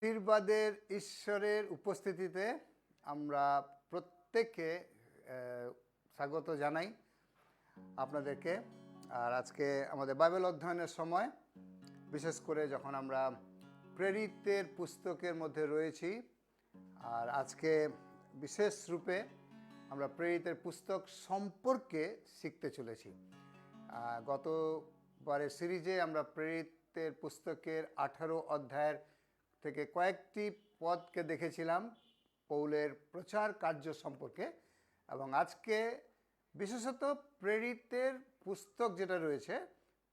আশীর্বাদের ঈশ্বরের উপস্থিতিতে আমরা প্রত্যেককে স্বাগত জানাই আপনাদেরকে। আর আজকে আমাদের বাইবেল অধ্যয়নের সময়, বিশেষ করে যখন আমরা প্রেরিতের পুস্তকের মধ্যে রয়েছি, আর আজকে বিশেষ রূপে আমরা প্রেরিতের পুস্তক সম্পর্কে শিখতে চলেছি। গতবারের সিরিজে আমরা প্রেরিতের পুস্তকের 18 অধ্যায়ের থেকে কয়েকটি পদকে দেখেছিলাম পৌলের প্রচার কার্য সম্পর্কে, এবং আজকে বিশেষত প্রেরিতের পুস্তক যেটা রয়েছে,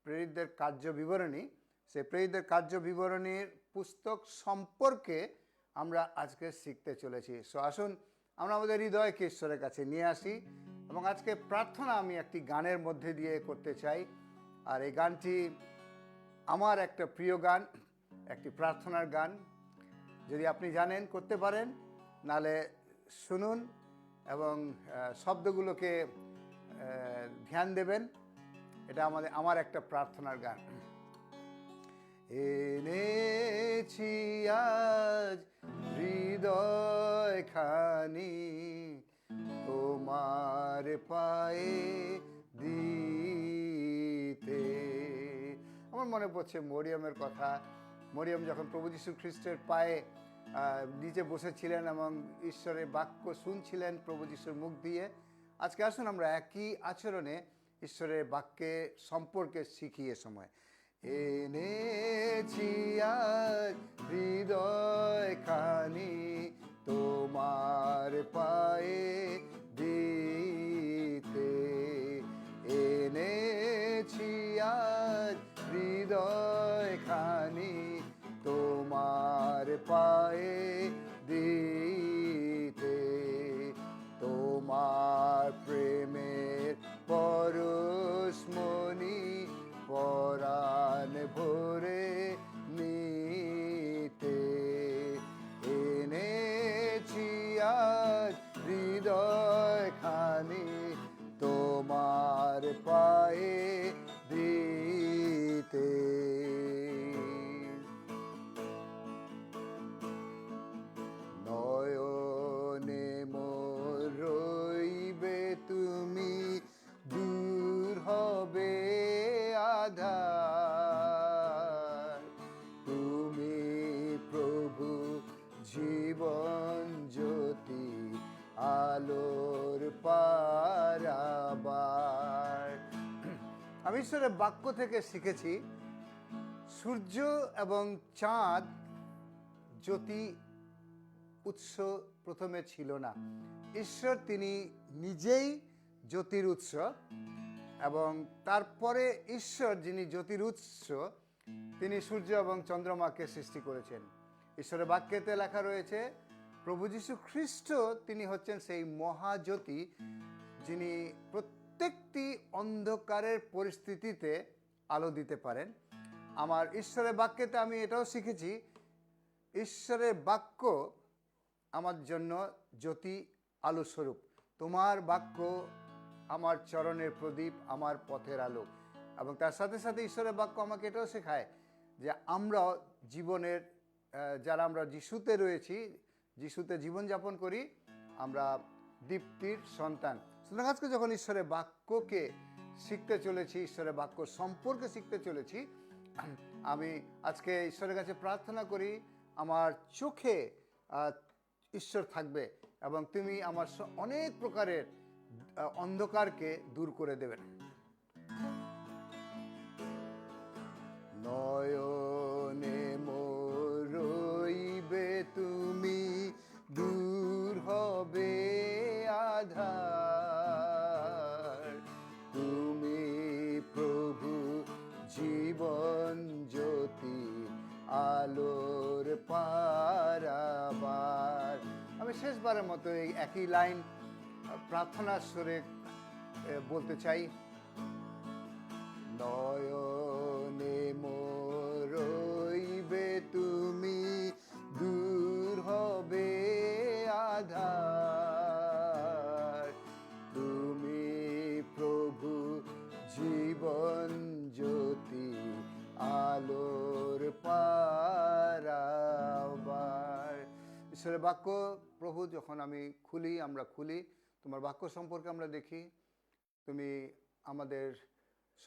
প্রেরিতদের কার্য বিবরণী, সেই প্রেরিতদের কার্য বিবরণীর পুস্তক সম্পর্কে আমরা আজকে শিখতে চলেছি। সো আসুন আমরা আমাদের হৃদয়কে ঈশ্বরের কাছে নিয়ে আসি, এবং আজকে প্রার্থনা আমি একটি গানের মধ্যে দিয়ে করতে চাই। আর এই গানটি আমার একটা প্রিয় গান, একটি প্রার্থনার গান। যদি আপনি জানেন করতে পারেন, নালে শুনুন এবং শব্দগুলোকে ধ্যান দেবেন। এটা আমার একটা প্রার্থনার গান। এনেছি আজ হৃদয়খানি তোমার পায়ে দিতে। আমার মনে পড়ছে মরিয়মের কথা। মরিয়ম যখন প্রভু যীশু খ্রিস্টের পায়ে নিচে বসেছিলেন এবং ঈশ্বরের বাক্য শুনছিলেন প্রভু যীশুর মুখ দিয়ে। আজকে আসুন আমরা একই আচরণে ঈশ্বরের বাক্যে সম্পর্কে শিখি। এ সময় এনেছি আজ হৃদয়খানি তোমার পায়ে দিতে। এনেছি আজ হৃদয়খানি তোমার পায়ে দিতে। তোমার প্রেমের পরশমণি পরাণ ভরে নিতে। এনেছি আজ হৃদয়খানি তোমার পায়ে দিতে। নয়নে মোর রইবে তুমি, দূর হবে আধার। তুমি প্রভু জীবন জ্যোতি, আলোর পারাবার। আমি ঈশ্বরের বাক্য থেকে শিখেছি সূর্য এবং চাঁদ জ্যোতি উৎস প্রথমে ছিল না। ঈশ্বর তিনি নিজেই জ্যোতির উৎস, এবং তারপরে ঈশ্বর যিনি জ্যোতির উৎস, তিনি সূর্য এবং চন্দ্রমাকে সৃষ্টি করেছেন। ঈশ্বরের বাক্যেতে লেখা রয়েছে প্রভু যীশু খ্রিস্ট তিনি হচ্ছেন সেই মহাজ্যোতি, যিনি প্রত্যেকটি অন্ধকারের পরিস্থিতিতে আলো দিতে পারেন। আমার ঈশ্বরের বাক্যেতে আমি এটাও শিখেছি, ঈশ্বরের বাক্য আমার জন্য জ্যোতি, আলো স্বরূপ। তোমার বাক্য আমার চরণের প্রদীপ, আমার পথের আলো। এবং তার সাথে সাথে ঈশ্বরের বাক্য আমাকে এটাও শেখায় যে আমরা জীবনের, যারা আমরা যিশুতে রয়েছি, যিশুতে জীবনযাপন করি, আমরা দীপ্তির সন্তান। সুতরাং আজকে যখন ঈশ্বরের বাক্যকে শিখতে চলেছি, ঈশ্বরের বাক্য সম্পর্কে শিখতে চলেছি, আমি আজকে ঈশ্বরের কাছে প্রার্থনা করি আমার চোখে ঈশ্বর থাকবে এবং তুমি আমার অনেক প্রকারের অন্ধকারকে দূর করে দেবেন। নয়নে মোর রইবে তুমি, দূর হবে আধার। তুমি প্রভু জীবন জ্যোতি, আলোর পারাবার। আমি শেষবারের মতো এই একই লাইন প্রার্থনার সুরে বলতে চাই। নয়নে মোর রইবে তুমি, দূর হবে আধার। তুমি প্রভু জীবন জ্যোতি, আলোর পারাবার। ঈশ্বরের বাক্য প্রভু যখন আমরা খুলি তোমার বাক্য সম্পর্কে আমরা দেখি তুমি আমাদের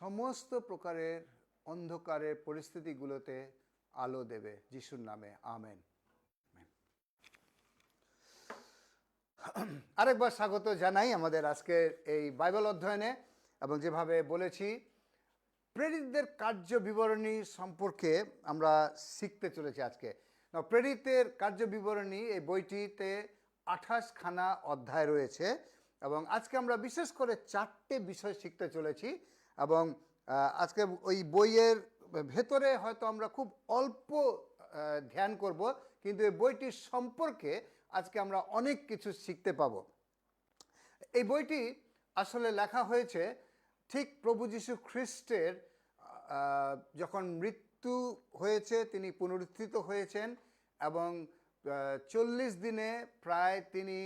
সমস্ত প্রকারের অন্ধকারের পরিস্থিতিগুলোতে আলো দেবে, যিশুর নামে আমেন। আরেকবার স্বাগত জানাই আমাদের আজকের এই বাইবেল অধ্যয়নে, এবং যেভাবে বলেছি প্রেরিতদের কার্য বিবরণী সম্পর্কে আমরা শিখতে চলেছি আজকে। প্রেরিতের কার্য বিবরণী এই বইটিতে 28খানা অধ্যায় রয়েছে, এবং আজকে আমরা বিশেষ করে 4টে বিষয় শিখতে চলেছি। এবং আজকে ওই বইয়ের ভেতরে হয়তো আমরা খুব অল্প ধ্যান করব, কিন্তু এই বইটির সম্পর্কে আজকে আমরা অনেক কিছু শিখতে পাব। এই বইটি আসলে লেখা হয়েছে ঠিক প্রভু যীশু খ্রিস্টের যখন মৃত্যু হয়েছে, তিনি পুনরুত্থিত হয়েছেন, এবং 40 দিনে প্রায় তিনি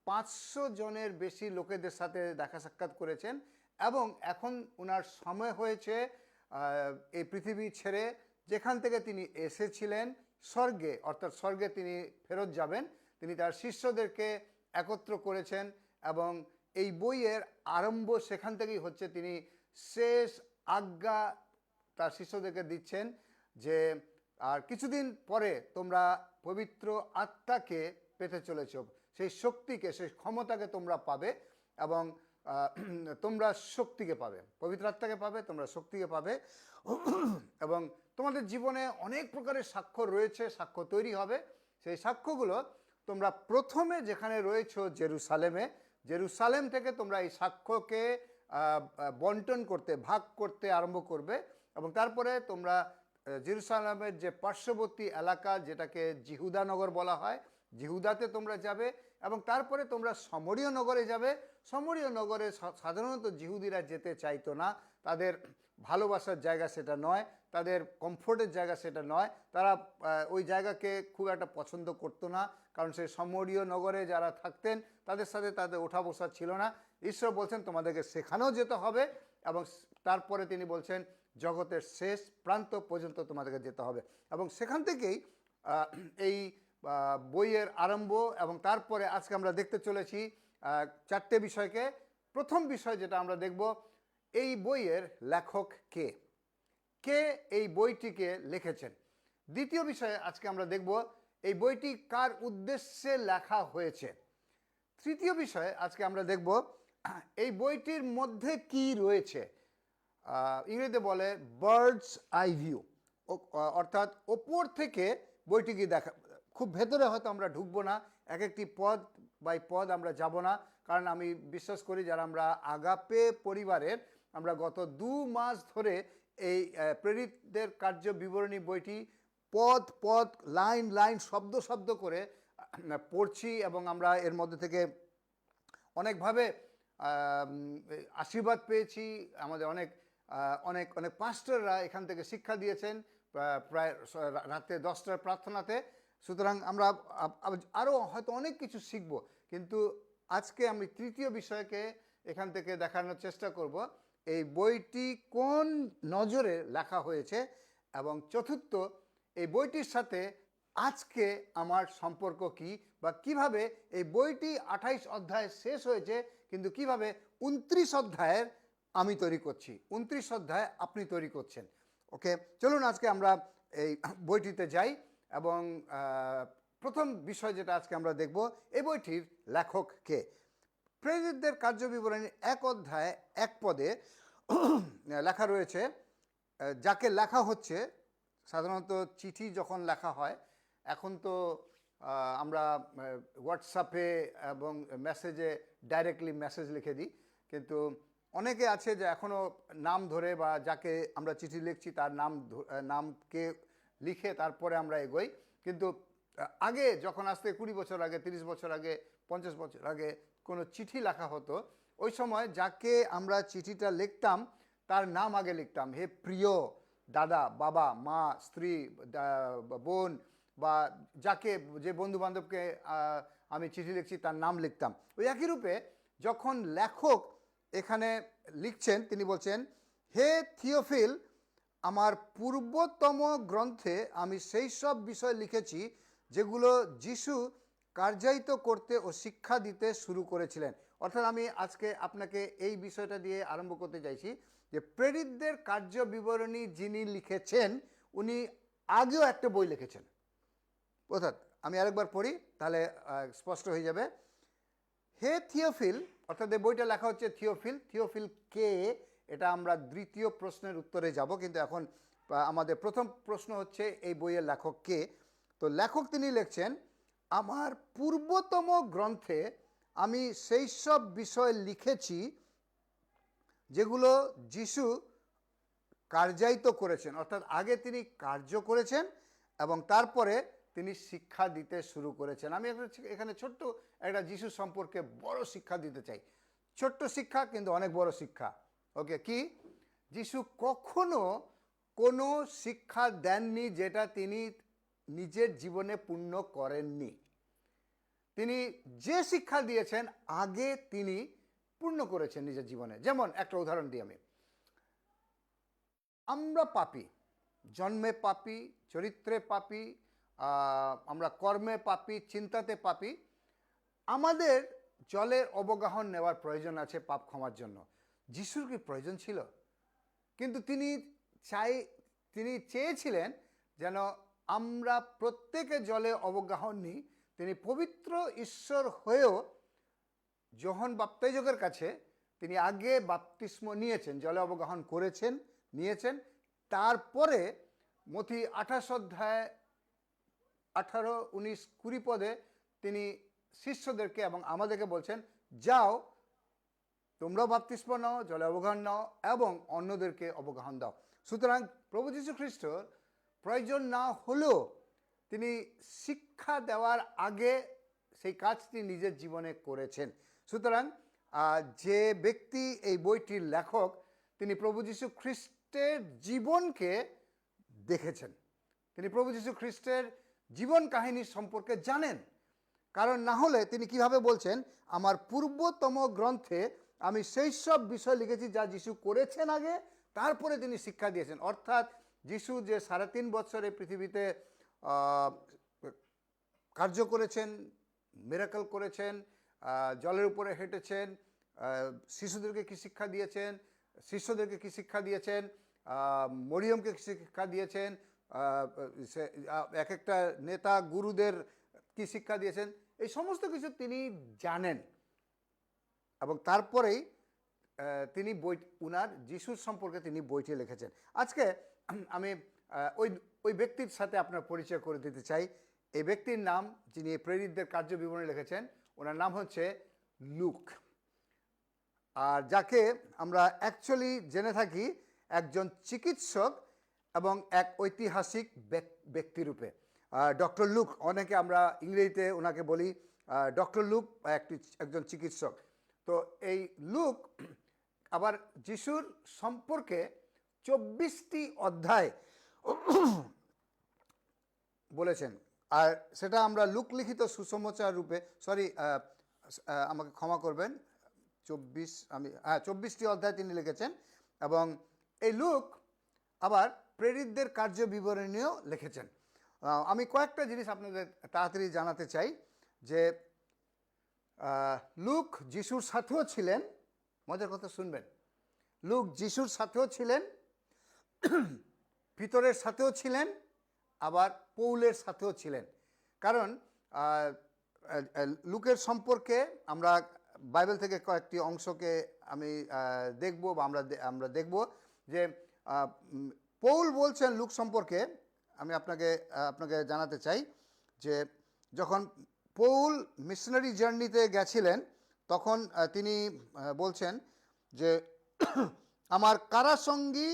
500 জনের বেশি লোকেদের সাথে দেখা সাক্ষাৎ করেছেন, এবং এখন ওনার সময় হয়েছে এই পৃথিবী ছেড়ে যেখান থেকে তিনি এসেছিলেন স্বর্গে, অর্থাৎ স্বর্গে তিনি ফেরত যাবেন। তিনি তার শিষ্যদেরকে একত্র করেছেন, এবং এই বইয়ের আরম্ভ সেখান থেকেই হচ্ছে। তিনি শেষ আজ্ঞা তার শিষ্যদেরকে দিচ্ছেন যে আর কিছুদিন পরে তোমরা পবিত্র আত্মাকে পেতে চলেছ, সেই শক্তিকে, সেই ক্ষমতাকে তোমরা পাবে, এবং তোমরা শক্তিকে পাবে, পবিত্র আত্মাকে পাবে, তোমরা শক্তিকে পাবে, এবং তোমাদের জীবনে অনেক প্রকারের সাক্ষ্য রয়েছে, সাক্ষ্য তৈরি হবে। সেই সাক্ষ্যগুলো তোমরা প্রথমে যেখানে রয়েছো জেরুসালেম থেকে তোমরা এই সাক্ষ্যকে বন্টন করতে, ভাগ করতে আরম্ভ করবে, এবং তারপরে তোমরা জেরুসালেমের যে পার্শ্ববর্তী এলাকা, যেটাকে জিহুদা নগর বলা হয়, জিহুদাতে তোমরা যাবে, এবং তারপরে তোমরা সমরীয় নগরে যাবে। সমরীয় নগরে সাধারণত জিহুদিরা যেতে চাইতো না, তাদের ভালোবাসার জায়গা সেটা নয়, তাদের কমফোর্টের জায়গা সেটা নয়, তারা ওই জায়গাকে খুব একটা পছন্দ করতো না, কারণ সেই সমরীয় নগরে যারা থাকতেন তাদের সাথে তাদের ওঠা বসা ছিল না। ঈশ্বর বলছেন তোমাদেরকে সেখানেও যেতে হবে, এবং তারপরে তিনি বলছেন জগতের শেষ প্রান্ত পর্যন্ত তোমাদেরকে যেতে হবে। এবং সেখান থেকেই এই বইয়ের আরম্ভ, এবং তারপরে আজকে আমরা দেখতে চলেছি 4টে বিষয়কে। প্রথম বিষয় যেটা আমরা দেখব, এই বইয়ের লেখক কে, কে এই বইটিকে লিখেছেন। দ্বিতীয় বিষয়ে আজকে আমরা দেখব এই বইটি কার উদ্দেশ্যে লেখা হয়েছে। তৃতীয় বিষয়ে আজকে আমরা দেখব এই বইটির মধ্যে কি রয়েছে। ইংরেজিতে বলে বার্ডস আই ভিউ, অর্থাৎ ওপর থেকে বইটিকে দেখা, খুব ভেতরে হয়তো আমরা ঢুকবো না, এক একটি পদ বাই পদ আমরা যাব না, কারণ আমি বিশ্বাস করি যারা আমরা আগাপে পরিবারের, আমরা গত 2 মাস ধরে এই প্রেরিতদের কার্য বিবরণী বইটি পদ পদ, লাইন লাইন, শব্দ শব্দ করে পড়ছি, এবং আমরা এর মধ্যে থেকে অনেকভাবে আশীর্বাদ পেয়েছি। আমাদের অনেক অনেক অনেক পাস্টররা এখান থেকে শিক্ষা দিয়েছেন প্রায় রাতে 10টার প্রার্থনাতে। সুতরাং আমরা আরও হয়তো অনেক কিছু শিখব, কিন্তু আজকে আমি তৃতীয় বিষয়কে এখান থেকে দেখানোর চেষ্টা করব, এই বইটি কোন নজরে লেখা হয়েছে, এবং চতুর্থ এই বইটির সাথে আজকে আমার সম্পর্ক কি, বা কিভাবে এই বইটি 28 অধ্যায় শেষ হয়েছে, কিন্তু কিভাবে 29 অধ্যায়ের আমি তৈরি করছি, 29 অধ্যায় আপনি তৈরি করছেন। ওকে, চলুন আজকে আমরা এই বইটিতে যাই, এবং প্রথম বিষয় যেটা আজকে আমরা দেখব, এই বইটির লেখক কে। প্রেরিতদের কার্যবিবরণী 1 অধ্যায় 1 পদে লেখা রয়েছে, যাকে লেখা হচ্ছে, সাধারণত চিঠি যখন লেখা হয়, এখন তো আমরা হোয়াটসঅ্যাপে এবং মেসেজে ডাইরেক্টলি মেসেজ লিখে দিই, কিন্তু অনেকে আছে যে এখনও নাম ধরে, বা যাকে আমরা চিঠি লিখছি তার নামকে লিখে তারপরে আমরা এগোই। কিন্তু আগে যখন আসতে 20 বছর আগে, 30 বছর আগে, 50 বছর আগে কোনো চিঠি লেখা হতো, ওই সময় যাকে আমরা চিঠিটা লিখতাম তার নাম আগে লিখতাম, হে প্রিয় দাদা, বাবা, মা, স্ত্রী, বোন, বা যাকে, যে বন্ধু বান্ধবকে আমি চিঠি লিখছি তার নাম লিখতাম। ওই একই রূপে যখন লেখক এখানে লিখছেন, তিনি বলছেন, হে থিওফিল, আমার পূর্বতম গ্রন্থে আমি সেই সব বিষয় লিখেছি যেগুলো যিশু কার্যায়িত করতে ও শিক্ষা দিতে শুরু করেছিলেন। অর্থাৎ আমি আজকে আপনাকে এই বিষয়টা দিয়ে আরম্ভ করতে চাইছি যে প্রেরিতদের কার্য বিবরণী যিনি লিখেছেন উনি আগেও একটা বই লিখেছেন। অর্থাৎ আমি আরেকবার পড়ি, তাহলে স্পষ্ট হয়ে যাবে। হে থিওফিল, অর্থাৎ এই বইটা লেখা হচ্ছে থিওফিল। থিওফিল কে, এটা আমরা দ্বিতীয় প্রশ্নের উত্তরে যাব, কিন্তু এখন আমাদের প্রথম প্রশ্ন হচ্ছে এই বইয়ের লেখক কে। তো লেখক তিনি লিখছেন, আমার পূর্বতম গ্রন্থে আমি সেই সব বিষয় লিখেছি যেগুলো যিশু কার্যায়িত করেছেন, অর্থাৎ আগে তিনি কার্য করেছেন এবং তারপরে তিনি শিক্ষা দিতে শুরু করেছেন। আমি এখানে ছোট্ট একটা যিশু সম্পর্কে বড় শিক্ষা দিতে চাই। ছোট্ট শিক্ষা কিন্তু অনেক বড় শিক্ষা। ওকে, কি? যিশু কখনো কোনো শিক্ষা দেননি যেটা তিনি নিজের জীবনে পূর্ণ করেননি। তিনি যে শিক্ষা দিয়েছেন আগে তিনি পূর্ণ করেছেন নিজের জীবনে। যেমন একটা উদাহরণ দিই আমি। আমরা পাপী, জন্মে পাপী, চরিত্রে পাপী, আমরা কর্মে পাপী, চিন্তাতে পাপী। আমাদের জলের অবগাহন নেওয়ার প্রয়োজন আছে পাপ ক্ষমার জন্য। যিশুর কি প্রয়োজন ছিল? কিন্তু তিনি চেয়েছিলেন যেন আমরা প্রত্যেকে জলে অবগাহন নিই। তিনি পবিত্র ঈশ্বর হয়েও যোহন বাপ্তাইজকের কাছে তিনি আগে বাপ্তিস্ম নিয়েছেন, জলে অবগাহন করেছেন, নিয়েছেন। তারপরে মথি 28 অধ্যায় 18, 19, 20 পদে তিনি শিষ্যদেরকে এবং আমাদেরকে বলছেন, যাও তোমরাও বাপ্তিস্ম নাও, জলে অবগাহন নাও এবং অন্যদেরকে অবগাহন দাও। সুতরাং প্রভু যীশু খ্রিস্টর প্রয়োজন না হলেও তিনি শিক্ষা দেওয়ার আগে সেই কাজটি নিজের জীবনে করেছেন। সুতরাং যে ব্যক্তি এই বইটির লেখক তিনি প্রভু যীশু খ্রিস্টের জীবনকে দেখেছেন, তিনি প্রভু যীশু খ্রিস্টের জীবন কাহিনী সম্পর্কে জানেন। কারণ না হলে তিনি কিভাবে বলছেন, আমার পূর্বতম গ্রন্থে আমি সেই সব বিষয় লিখেছি যা যিশু করেছেন আগে, তারপরে তিনি শিক্ষা দিয়েছেন। অর্থাৎ যিশু যে 3.5 বছর এই পৃথিবীতে কার্য করেছেন, মিরাকল করেছেন, জলের উপরে হেঁটেছেন, শিশুদেরকে কি শিক্ষা দিয়েছেন, শিষ্যদেরকে কি শিক্ষা দিয়েছেন, মরিয়মকে কি শিক্ষা দিয়েছেন, এক একটা নেতা গুরুদের কি শিক্ষা দিয়েছেন, এই সমস্ত কিছু তিনি জানেন। এবং তারপরেই তিনি উনার যিশুর সম্পর্কে তিনি বইটি লিখেছেন। আজকে আমি ওই ব্যক্তির সাথে আপনার পরিচয় করে দিতে চাই। এই ব্যক্তির নাম, যিনি প্রেরিতদের কার্য বিবরণী লিখেছেন, ওনার নাম হচ্ছে লুক। আর যাকে আমরা অ্যাকচুয়ালি জেনে থাকি একজন চিকিৎসক এবং এক ঐতিহাসিক ব্যক্তিরূপে, ডক্টর লুক। অনেকে আমরা ইংরেজিতে ওনাকে বলি ডক্টর লুক, একজন চিকিৎসক। তো এই লুক আবার যিশুর সম্পর্কে 24টি অধ্যায় বলেছেন। আর সেটা আমরা লুক লিখিত সুসমাচার রূপে, আমাকে ক্ষমা করবেন, 24টি অধ্যায় তিনি লিখেছেন। এবং এই লুক আবার প্রেরিতদের কার্য বিবরণীও লিখেছেন। আমি কয়েকটা জিনিস আপনাদের তাড়াতাড়ি জানাতে চাই যে লুক যিশুর সাথেও ছিলেন। মজার কথা শুনবেন, লুক যিশুর সাথেও ছিলেন, পিতরের সাথেও ছিলেন, আবার পৌলের সাথেও ছিলেন। কারণ লুকের সম্পর্কে আমরা বাইবেল থেকে কয়েকটি অংশকে আমি দেখব বা আমরা দেখব যে পৌল বলছেন লুক সম্পর্কে। আমি আপনাকে জানাতে চাই যে যখন পৌল মিশনারি জার্নিতে গেছিলেন তখন তিনি বলছেন যে আমার কারাসঙ্গী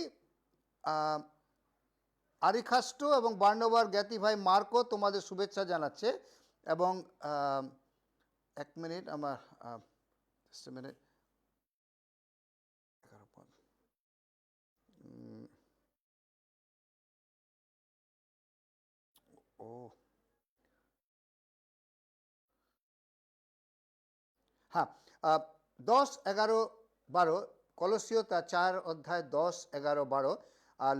আরিখাস্টো এবং বার্নবার জ্ঞাতি ভাই মার্কো তোমাদের শুভেচ্ছা জানাচ্ছে। এবং এক মিনিট, আমার হ্যাঁ, 10, 11, 12 কলসীয় তা 4 অধ্যায় 10, 11, 12। আর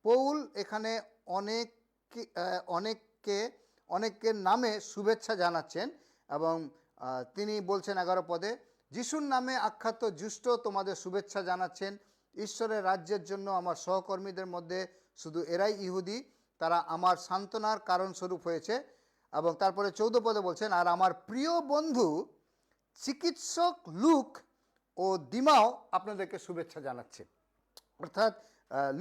পৌল এখানে অনেককে অনেকের নামে শুভেচ্ছা জানাচ্ছেন এবং তিনি বলছেন 11 পদে, যিশুর নামে আখ্যাত জুষ্ট তোমাদের শুভেচ্ছা জানাচ্ছেন। ঈশ্বরের রাজ্যের জন্য আমার সহকর্মীদের মধ্যে শুধু এরাই ইহুদি, তারা আমার সান্ত্বনার কারণস্বরূপ হয়েছে। এবং তারপরে 14 পদে বলছেন, আর আমার প্রিয় বন্ধু চিকিৎসক লুক ও দিমাও আপনাদেরকে শুভেচ্ছা জানাচ্ছে। অর্থাৎ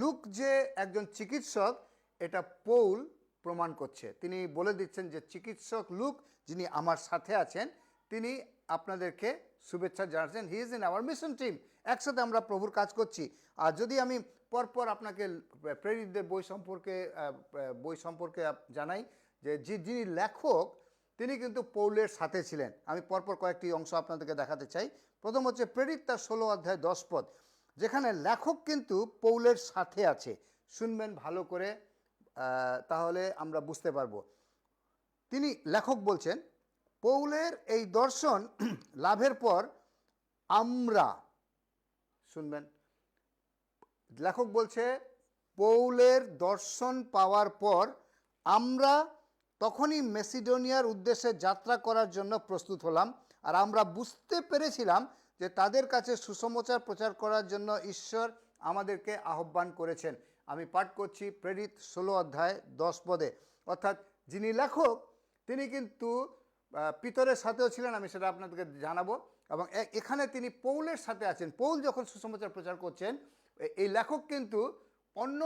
লুক যে একজন চিকিৎসক এটা পৌল প্রমাণ করছে। তিনি বলে দিচ্ছেন যে চিকিৎসক লুক যিনি আমার সাথে আছেন তিনি আপনাদেরকে শুভেচ্ছা জানাচ্ছেন। He is in our mission team, একসাথে আমরা প্রভুর কাজ করছি। আর যদি আমি পরপর আপনাকে প্রেরিতদের বই সম্পর্কে জানাই যে যিনি লেখক তিনি কিন্তু পৌলের সাথে ছিলেন। আমি পরপর কয়েকটি অংশ আপনাদেরকে দেখাতে চাই। প্রথম হচ্ছে প্রেরিত তার 16 অধ্যায় 10 পদ, যেখানে লেখক কিন্তু পৌলের সাথে আছে। শুনবেন ভালো করে, তাহলে আমরা বুঝতে পারবো। তিনি লেখক বলছেন, পৌলের এই দর্শন লাভের পর আমরা, শুনবেন, লেখক বলছে পৌলের দর্শন পাওয়ার পর আমরা তখনই মেসিডোনিয়ার উদ্দেশ্যে যাত্রা করার জন্য প্রস্তুত হলাম। আর আমরা বুঝতে পেরেছিলাম যে তাদের কাছে সুসমাচার প্রচার করার জন্য ঈশ্বর আমাদেরকে আহ্বান করেছেন। আমি পাঠ করছি প্রেরিত 16 অধ্যায় 10 পদে। অর্থাৎ যিনি লেখক তিনি কিন্তু পিতরের সাথেও ছিলেন, আমি সেটা আপনাদেরকে জানাবো। এবং এখানে তিনি পৌলের সাথে আছেন। পৌল যখন সুসমাচার প্রচার করছেন, এই লেখক কিন্তু অন্য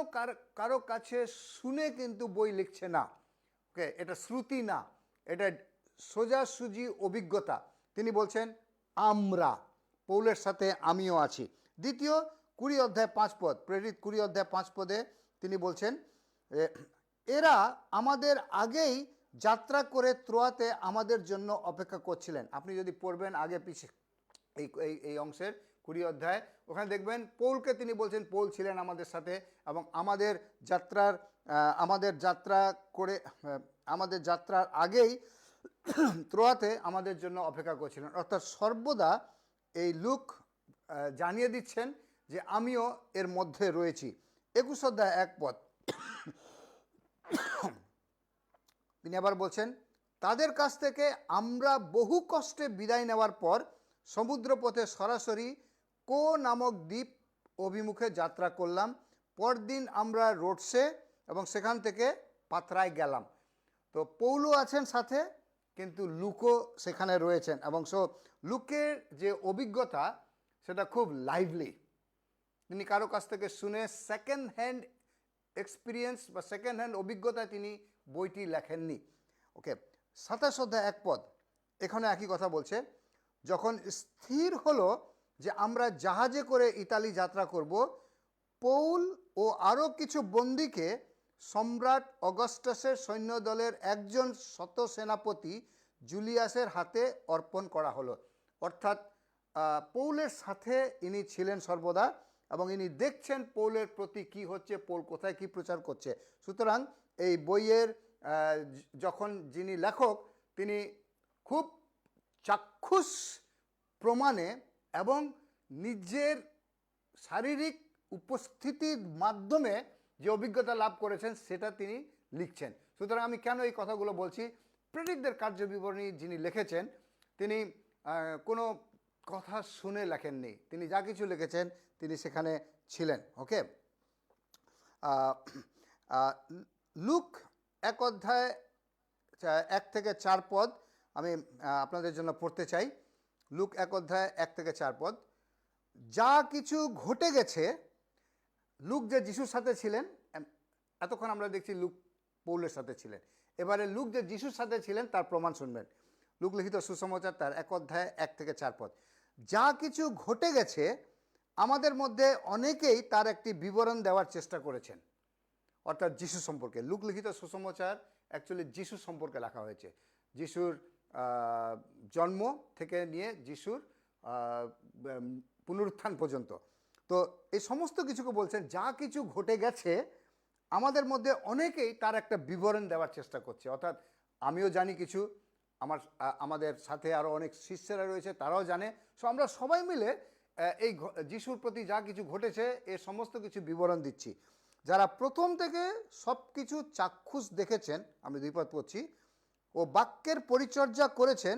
কারো কাছে শুনে কিন্তু বই লিখছে না। ওকে, এটা শ্রুতি না, এটা সোজাসুজি অভিজ্ঞতা। তিনি বলছেন আমরা, পৌলের সাথে আমিও আছি। দ্বিতীয় 20 অধ্যায় 5 পদ, প্রেরিত 20 অধ্যায় 5 পদে তিনি বলছেন, এরা আমাদের আগেই যাত্রা করে ত্রোয়াতে আমাদের জন্য অপেক্ষা করছিলেন। আপনি যদি পড়বেন আগে পিছিয়ে এই অংশের 20 অধ্যায়, ওখানে দেখবেন পৌলকে তিনি বলছেন পৌল ছিলেন আমাদের সাথে এবং আমাদের যাত্রার আগেই ত্রোয়াতে আমাদের জন্য অপেক্ষা করছিলেন। অর্থাৎ সর্বদা এই লুক জানিয়ে দিচ্ছেন যে আমিও এর মধ্যে রয়েছি। 21 অধ্যায় 1 পদ তিনি আবার বলছেন, তাদের কাছ থেকে আমরা বহু কষ্টে বিদায় নেওয়ার পর সমুদ্রপথে সরাসরি কো নামক দ্বীপ অভিমুখে যাত্রা করলাম। পরদিন আমরা রোডসে এবং সেখান থেকে পাত্রায় গেলাম। তো পৌলও আছেন সাথে, কিন্তু লুকও সেখানে রয়েছেন। এবং লুকের যে অভিজ্ঞতা সেটা খুব লাইভলি। তিনি কারো কাছ থেকে শুনে সেকেন্ড হ্যান্ড এক্সপিরিয়েন্স বা সেকেন্ড হ্যান্ড অভিজ্ঞতায় তিনি বইটি লেখেননি। ওকে, 27 অধ্যায় 1 পদ এখানে একই কথা বলছে, যখন স্থির হলো যে আমরা জাহাজে করে ইতালি যাত্রা করব, পৌল ও আরও কিছু বন্দীকে সম্রাট অগাস্টাসের সৈন্যদলের একজন শত সেনাপতি জুলিয়াসের হাতে অর্পণ করা হলো। অর্থাৎ পৌলের সাথে ইনি ছিলেন সর্বদা এবং ইনি দেখছেন পৌলের প্রতি কি হচ্ছে, পৌল কোথায় কি প্রচার করছে। সুতরাং এই বইয়ের যখন যিনি লেখক তিনি খুব চাক্ষুষ প্রমাণে এবং নিজের শারীরিক উপস্থিতির মাধ্যমে যে অভিজ্ঞতা লাভ করেছেন সেটা তিনি লিখছেন। সুতরাং আমি কেন এই কথাগুলো বলছি, প্রেরিতদের কার্যবিবরণী যিনি লিখেছেন তিনি কোনো কথা শুনে লেখেননি, তিনি যা কিছু লিখেছেন তিনি সেখানে ছিলেন। ওকে, লুক 1 অধ্যায় 1 থেকে 4 পদ আমি আপনাদের জন্য পড়তে চাই। লুক 1 অধ্যায় 1 থেকে 4 পদ, যা কিছু ঘটে গেছে। লুক যে যিশুর সাথে ছিলেন, এতক্ষণ আমরা দেখছি লুক পৌলের সাথে ছিলেন, এবারে লুক যে যিশুর সাথে ছিলেন তার প্রমাণ শুনবেন। লুক লিখিত সুসমাচার তার 1 অধ্যায় 1 থেকে 4 পদ, যা কিছু ঘটে গেছে আমাদের মধ্যে অনেকেই তার একটি বিবরণ দেওয়ার চেষ্টা করেছেন। অর্থাৎ যিশু সম্পর্কে লুক লিখিত সুসমাচার অ্যাকচুয়ালি যিশু সম্পর্কে লেখা হয়েছে, যিশুর জন্ম থেকে নিয়ে যিশুর পুনরুত্থান পর্যন্ত। তো এই সমস্ত কিছুকে বলছেন যা কিছু ঘটে গেছে আমাদের মধ্যে অনেকেই তার একটা বিবরণ দেওয়ার চেষ্টা করছে। অর্থাৎ আমিও জানি কিছু, আমাদের সাথে আরও অনেক শিষ্যরা রয়েছে তারাও জানে। সো আমরা সবাই মিলে এই যিশুর প্রতি যা কিছু ঘটেছে এর সমস্ত কিছু বিবরণ দিচ্ছি। যারা প্রথম থেকে সব কিছু চাক্ষুষ দেখেছেন, আমি 2 পদ পড়ছি, ও বাক্যের পরিচর্যা করেছেন,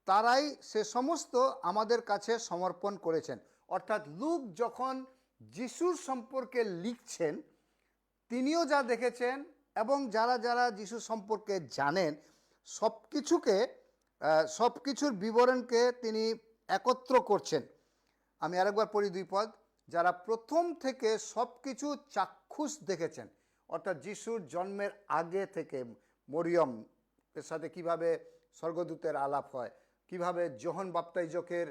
তারাই সে সমস্ত আমাদের কাছে সমর্পণ করেছেন। অর্থাৎ লুক যখন যিশুর সম্পর্কে লিখছেন, তিনিও যা দেখেছেন এবং যারা যারা যিশু সম্পর্কে জানেন, সব কিছুকে সব কিছুর বিবরণকে তিনি একত্র করছেন। আমি আরেকবার পড়ি 2 পদ। যারা প্রথম থেকে সব কিছু চাক্ষুষ দেখেছেন, অর্থাৎ যিশুর জন্মের আগে থেকে মরিয়ম এর সাথে কিভাবে স্বর্গদূতের আলাপ হয়, কিভাবে যোহন বাপ্তাইজকের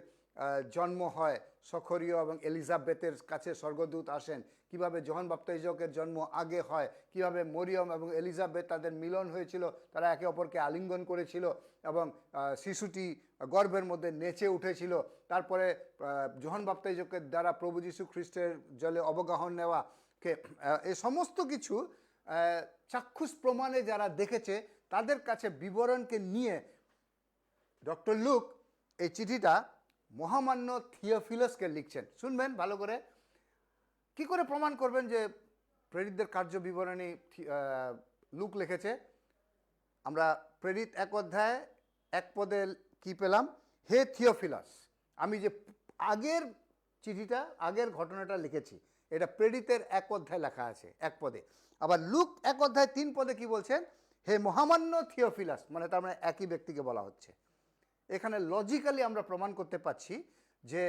জন্ম হয়, সখরীয় এবং এলিজাবেথের কাছে স্বর্গদূত আসেন, কিভাবে যোহন বাপ্তাইজকের জন্ম আগে হয়, কিভাবে মরিয়ম এবং এলিজাবেথ তাদের মিলন হয়েছিল, তারা একে অপরকে আলিঙ্গন করেছিল এবং শিশুটি গর্ভের মধ্যে নেচে উঠেছিল। তারপরে যোহন বাপ্তাইজকের দ্বারা প্রভু যীশু খ্রিস্টের জলে অবগাহন নেওয়াকে, এই সমস্ত কিছু চাক্ষুষ প্রমাণে যারা দেখেছে তাদের কাছে বিবরণকে নিয়ে ডক্টর লুক এই চিঠিটা মহামান্য থিওফিলাসকে লিখছেন। শুনবেন ভালো করে। কি করে প্রমাণ করবেন যে প্রেরিতদের কার্য বিবরণী লুক লিখেছে? আমরা প্রেরিত 1 অধ্যায় 1 পদে কি পেলাম? হে থিওফিলাস। আমি যে আগের চিঠিটা, আগের ঘটনাটা লিখেছি, এটা প্রেরিতের 1 অধ্যায় লেখা আছে 1 পদে। আবার লুক 1 অধ্যায় 3 পদে কি বলছেন? হে মহামান্য থিওফিলাস, মানে তার মানে একই ব্যক্তিকে বলা হচ্ছে। এখানে লজিক্যালি আমরা প্রমাণ করতে পাচ্ছি যে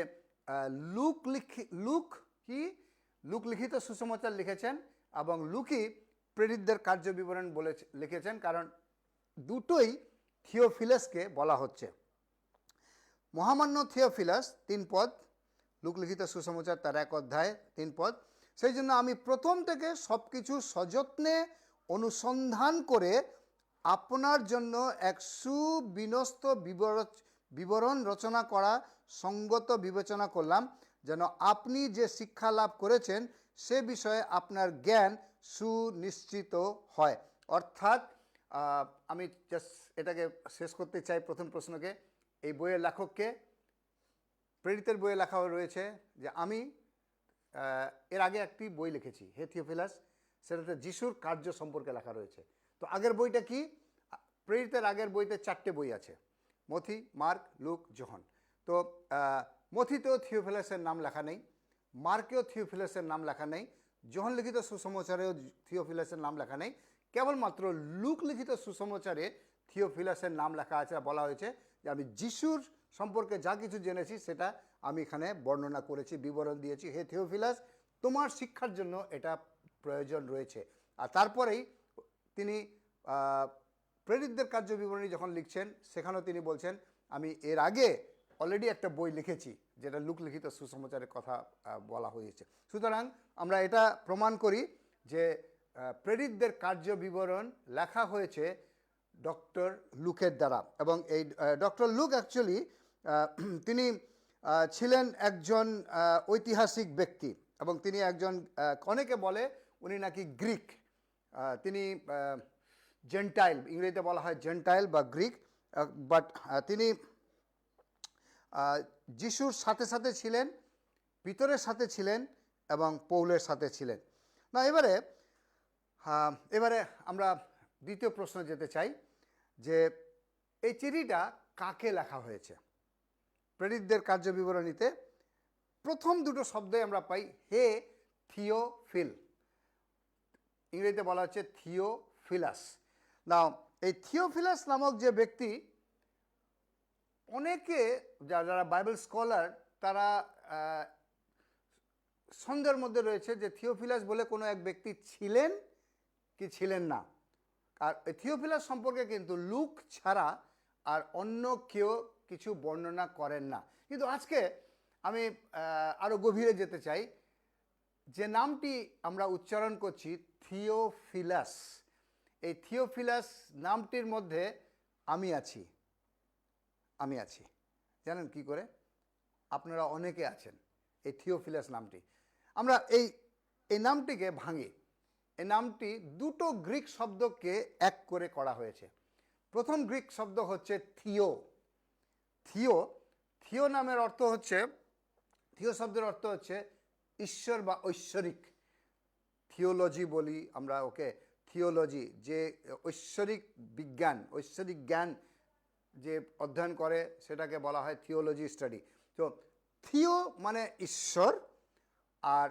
লুক লিখিত সুসমাচার লিখেছেন এবং লুকই প্রেরিতদের কার্য বিবরণ বলে লিখেছেন, কারণ দুটোই থিওফিলাসকে বলা হচ্ছে। মহামান্য থিওফিলাস 3 পদ, লুক লিখিত সুসমাচার তার 1 অধ্যায় 3 পদ। সেই জন্য আমি প্রথম থেকে সব কিছু সযত্নে অনুসন্ধান করে আপনার জন্য এক সুবিন্যস্ত বিবরণ রচনা করা সঙ্গত বিবেচনা করলাম, যেন আপনি যে শিক্ষা লাভ করেছেন সে বিষয়ে আপনার জ্ঞান সুনিশ্চিত হয়। অর্থাৎ আমি জাস্ট এটাকে শেষ করতে চাই প্রথম প্রশ্নকে। এই বইয়ের লেখককে, প্রেরিতের বইয়ে লেখা রয়েছে যে আমি এর আগে একটি বই লিখেছি, হে থিওফিলাস, সেটাতে যিশুর কার্য সম্পর্কে লেখা রয়েছে। তো আগের বইটা কি? প্রেরিতের আগের বইতে 4টে বই আছে, মথি, মার্ক, লুক, যোহন। তো মথিতেও থিওফিলাসের নাম লেখা নেই, মার্কেও থিওফিলাসের নাম লেখা নেই, যোহন লিখিত সুসমাচারেও থিওফিলাসের নাম লেখা নেই। কেবলমাত্র লুক লিখিত সুসমাচারে থিওফিলাসের নাম লেখা আছে। বলা হয়েছে যে আমি যিশুর সম্পর্কে যা কিছু জেনেছি সেটা আমি এখানে বর্ণনা করেছি, বিবরণ দিয়েছি। হে থিওফিলাস, তোমার শিক্ষার জন্য এটা প্রয়োজন রয়েছে। আর তারপরেই তিনি প্রেরিতদের কার্য বিবরণী যখন লিখছেন, সেখানেও তিনি বলছেন আমি এর আগে অলরেডি একটা বই লিখেছি যেটা লুক লিখিত সুসমাচারের কথা বলা হয়েছে। সুতরাং আমরা এটা প্রমাণ করি যে প্রেরিতদের কার্য বিবরণ লেখা হয়েছে ডক্টর লুকের দ্বারা। এবং এই ডক্টর লুক অ্যাকচুয়ালি তিনি ছিলেন একজন ঐতিহাসিক ব্যক্তি এবং তিনি একজন, অনেকে বলে উনি নাকি গ্রিক, তিনি জেন্টাইল, ইংরেজিতে বলা হয় জেন্টাইল বা গ্রিক, বাট তিনি যিশুর সাথে সাথে ছিলেন, পিতরের সাথে ছিলেন এবং পৌলের সাথে ছিলেন। না, এবারে আমরা দ্বিতীয় প্রশ্ন যেতে চাই যে এই চিঠিটা কাকে লেখা হয়েছে? প্রেরিতদের কার্য বিবরণীতে প্রথম দুটো শব্দই আমরা পাই হে থিওফিল, ইংরেজিতে বলা হচ্ছে থিওফিলাস। না, এই থিওফিলাস নামক যে ব্যক্তি, অনেকে যারা বাইবেল স্কলার তারা সন্দেহের মধ্যে রয়েছে যে থিওফিলাস বলে কোনো এক ব্যক্তি ছিলেন কি ছিলেন না। আর থিওফিলাস সম্পর্কে কিন্তু লুক ছাড়া আর অন্য কেউ কিছু বর্ণনা করেন না। কিন্তু আজকে আমি আরও গভীরে যেতে চাই। যে নামটি আমরা উচ্চারণ করছি থিওফিলাস, এই থিওফিলাস নামটির মধ্যে আমি আছি। জানেন কি করে? আপনারা অনেকে আছেন এই থিওফিলাস নামটি। আমরা এই নামটিকে ভাঙি। এই নামটি দুটো গ্রিক শব্দকে এক করে করা হয়েছে। প্রথম গ্রিক শব্দ হচ্ছে থিও নামের অর্থ হচ্ছে, থিও শব্দের অর্থ হচ্ছে ঈশ্বর বা ঐশ্বরিক। থিওলজি বলি আমরা ওকে। থিওলজি, যে ঐশ্বরিক বিজ্ঞান, ঐশ্বরিক জ্ঞান যে অধ্যয়ন করে সেটাকে বলা হয় থিওলজি স্টাডি। তো থিও মানে ঈশ্বর, আর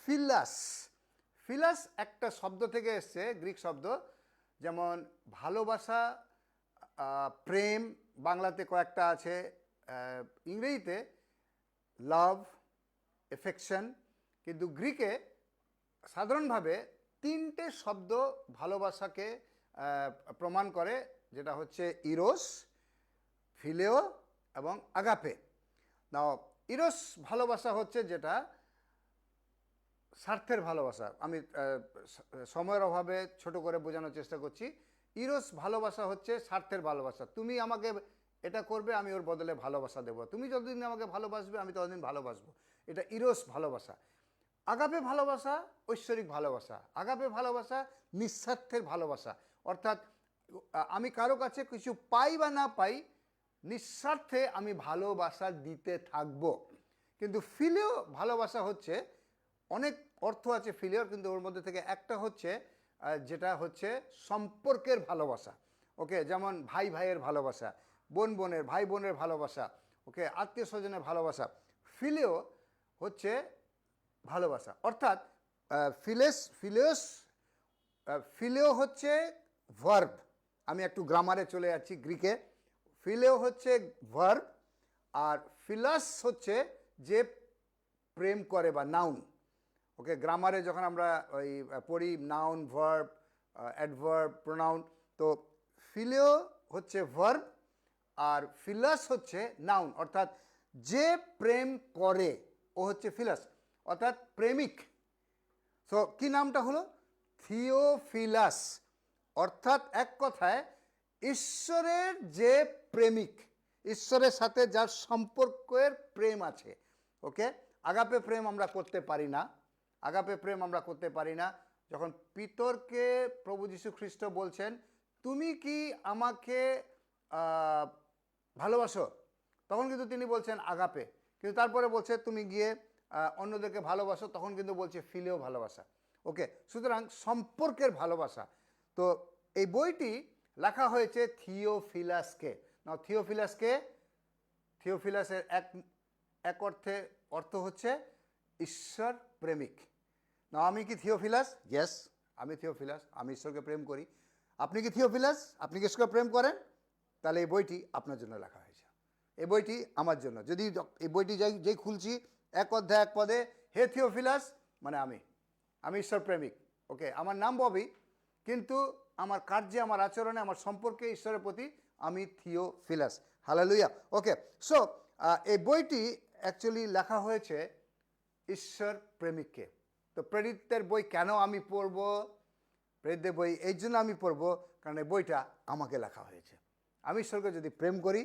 ফিলাস, ফিলাস একটা শব্দ থেকে এসছে, গ্রিক শব্দ, যেমন ভালোবাসা, প্রেম, বাংলাতে কয়েকটা আছে, ইংরেজিতে লাভ, এফেকশন, কিন্তু গ্রিকে সাধারণভাবে তিনটে শব্দ ভালোবাসাকে প্রমাণ করে, যেটা হচ্ছে ইরোস, ফিলেও এবং আগাপে। নাও ইরোস ভালোবাসা হচ্ছে যেটা স্বার্থের ভালোবাসা। আমি সময়ের অভাবে ছোট করে বোঝানোর চেষ্টা করছি। ইরোস ভালোবাসা হচ্ছে স্বার্থের ভালোবাসা, তুমি আমাকে এটা করবে, আমি ওর বদলে ভালোবাসা দেবো, তুমি যতদিন আমাকে ভালোবাসবে আমি ততদিন ভালোবাসবো, এটা ইরোস ভালোবাসা। আগাপে ভালোবাসা ঐশ্বরিক ভালোবাসা, আগাপে ভালোবাসা নিঃস্বার্থের ভালোবাসা, অর্থাৎ আমি কারো কাছে কিছু পাই বা না পাই, নিঃস্বার্থে আমি ভালোবাসা দিতে থাকব। কিন্তু ফিলেও ভালোবাসা হচ্ছে, অনেক অর্থ আছে ফিলিওর, কিন্তু ওর মধ্যে থেকে একটা হচ্ছে যেটা হচ্ছে সম্পর্কের ভালোবাসা। ওকে, যেমন ভাই ভাইয়ের ভালোবাসা, বোন বোনের, ভাই বোনের ভালোবাসা, ওকে, আত্মীয় স্বজনের ভালোবাসা। ফিলেও হচ্ছে ভালোবাসা, অর্থাৎ ফিলেও হচ্ছে ভার্ব। আমি একটু গ্রামারে চলে যাচ্ছি, গ্রিকে ফিলেও হচ্ছে ভার্ব, আর ফিলাস হচ্ছে যে প্রেম করে বা নাউন। ওকে, গ্রামারে যখন আমরা ওই পড়ি নাউন, ভার্ব, অ্যাডভার্ব, প্রোনাউন, তো ফিলেও হচ্ছে ভার্ব আর ফিলাস হচ্ছে নাউন, অর্থাৎ যে প্রেম করে ও হচ্ছে ফিলাস, অর্থাৎ প্রেমিক। সো কি নামটা হলো? থিওফিলাস, অর্থাৎ এক কথায় ঈশ্বরের যে প্রেমিক, ঈশ্বরের সাথে যার সম্পর্কের প্রেম আছে। ওকে, আগাপে প্রেম আমরা করতে পারি না, আগাপে প্রেম আমরা করতে পারি না। যখন পিতরকে প্রভু যীশু খ্রিস্ট বলছেন তুমি কি আমাকে ভালোবাসো, তখন কিন্তু তিনি বলছেন আগাপে, কিন্তু তারপরে বলছে তুমি গিয়ে অন্যদেরকে ভালোবাসো, তখন কিন্তু বলছে ফিলেও ভালোবাসা। ওকে, সুতরাং সম্পর্কের ভালোবাসা। তো এই বইটি লেখা হয়েছে থিওফিলাসকে। না, থিওফিলাসকে, থিওফিলাসের এক অর্থ হচ্ছে ঈশ্বর প্রেমিক। না, আমি কি থিওফিলাস? ইয়েস, আমি থিওফিলাস, আমি ঈশ্বরকে প্রেম করি। আপনি কি থিওফিলাস? আপনি কি ঈশ্বরকে প্রেম করেন? তাহলে এই বইটি আপনার জন্য লেখা হয়েছে, এই বইটি আমার জন্য। যদি এই বইটি যেই খুলছি, এক অধ্যায় এক পদে হে থিওফিলাস, মানে আমি ঈশ্বর প্রেমিক। ওকে, আমার নাম ববি, কিন্তু আমার কার্যে, আমার আচরণে, আমার সম্পর্কে ঈশ্বরের প্রতি আমি থিওফিলাস। হালেলুয়া। ওকে, সো এই বইটি অ্যাকচুয়ালি লেখা হয়েছে ঈশ্বর প্রেমিককে। তো প্রেরিতদের বই কেন আমি পড়ব? প্রেরিতদের বই এই জন্য আমি পড়ব কারণ এই বইটা আমাকে লেখা হয়েছে। আমি ঈশ্বরকে যদি প্রেম করি,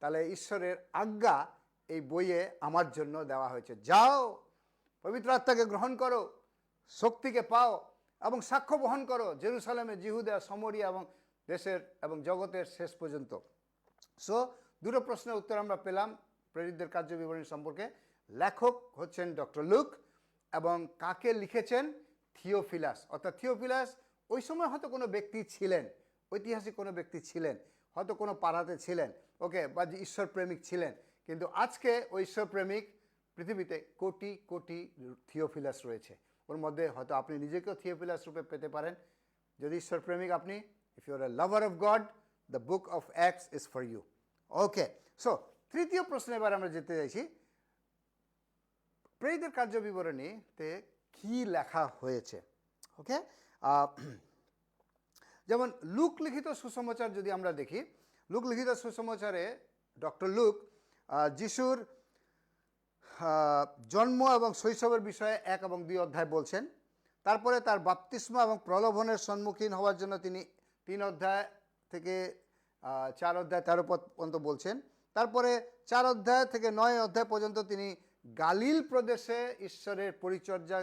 তাহলে ঈশ্বরের আজ্ঞা এই বইয়ে আমার জন্য দেওয়া হয়েছে। যাও, পবিত্র আত্মাকে গ্রহণ করো, শক্তিকে পাও এবং সাক্ষ্য বহন করো জেরুসালেমে, জিহুদা, সমরিয়া এবং দেশের এবং জগতের শেষ পর্যন্ত। সো দুটো প্রশ্নের উত্তর আমরা পেলাম প্রেরিতদের কার্যবিবরণী সম্পর্কে। লেখক হচ্ছেন ডক্টর লুক এবং কাকে লিখেছেন? থিওফিলাস। অর্থাৎ থিওফিলাস ওই সময় হয়তো কোনো ব্যক্তি ছিলেন, ঐতিহাসিক কোনো ব্যক্তি ছিলেন, হয়তো কোনো পাড়াতে ছিলেন, ওকে, বা ঈশ্বর প্রেমিক ছিলেন। কিন্তু আজকে ওই ঈশ্বর প্রেমিক পৃথিবীতে কোটি কোটি থিওফিলাস রয়েছে। ওর মধ্যে হয়তো আপনি নিজেকেও থিওফিলাস রূপে পেতে পারেন। যদি ঈশ্বর প্রেমিক আপনি, if you are a lover of God, the book of Acts is for you. Okay, so তৃতীয় প্রশ্নে এবার আমরা যেতে চাইছি, প্রেরিতদের কার্যবিবরণীতে কি লেখা হয়েছে। ওকে, যেমন লুক লিখিত সুসমাচার যদি আমরা দেখি, লুক লিখিত সুসমাচারে ডক্টর লুক যিশুর জন্ম এবং শৈশবের বিষয়ে 1 এবং 2 অধ্যায় বলছেন। তারপরে তার বাপ্তিস্মা এবং প্রলোভনের সম্মুখীন হওয়ার জন্য তিনি 3 অধ্যায় থেকে 4 অধ্যায় 13 পদ পর্যন্ত বলছেন। তারপরে 4 অধ্যায় থেকে 9 অধ্যায় পর্যন্ত তিনি গালিল প্রদেশে ঈশ্বরের পরিচর্যা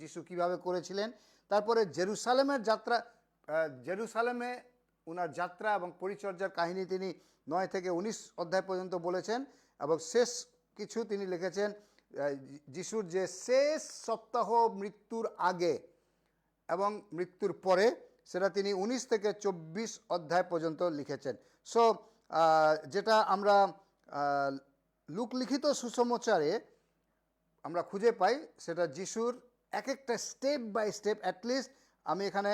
যিশু কিভাবে করেছিলেন। তারপরে জেরুসালেমে ওনার যাত্রা এবং পরিচর্যার কাহিনী তিনি 9 থেকে 19 অধ্যায় পর্যন্ত বলেছেন। এবং শেষ কিছু তিনি লিখেছেন যিশুর যে শেষ সপ্তাহ মৃত্যুর আগে এবং মৃত্যুর পরে, সেটা তিনি 19 থেকে 24 অধ্যায় পর্যন্ত লিখেছেন। সো যেটা আমরা লুক লিখিত সুসমাচারে আমরা খুঁজে পাই, সেটা যিশুর এক একটা স্টেপ বাই স্টেপ, অ্যাটলিস্ট আমি এখানে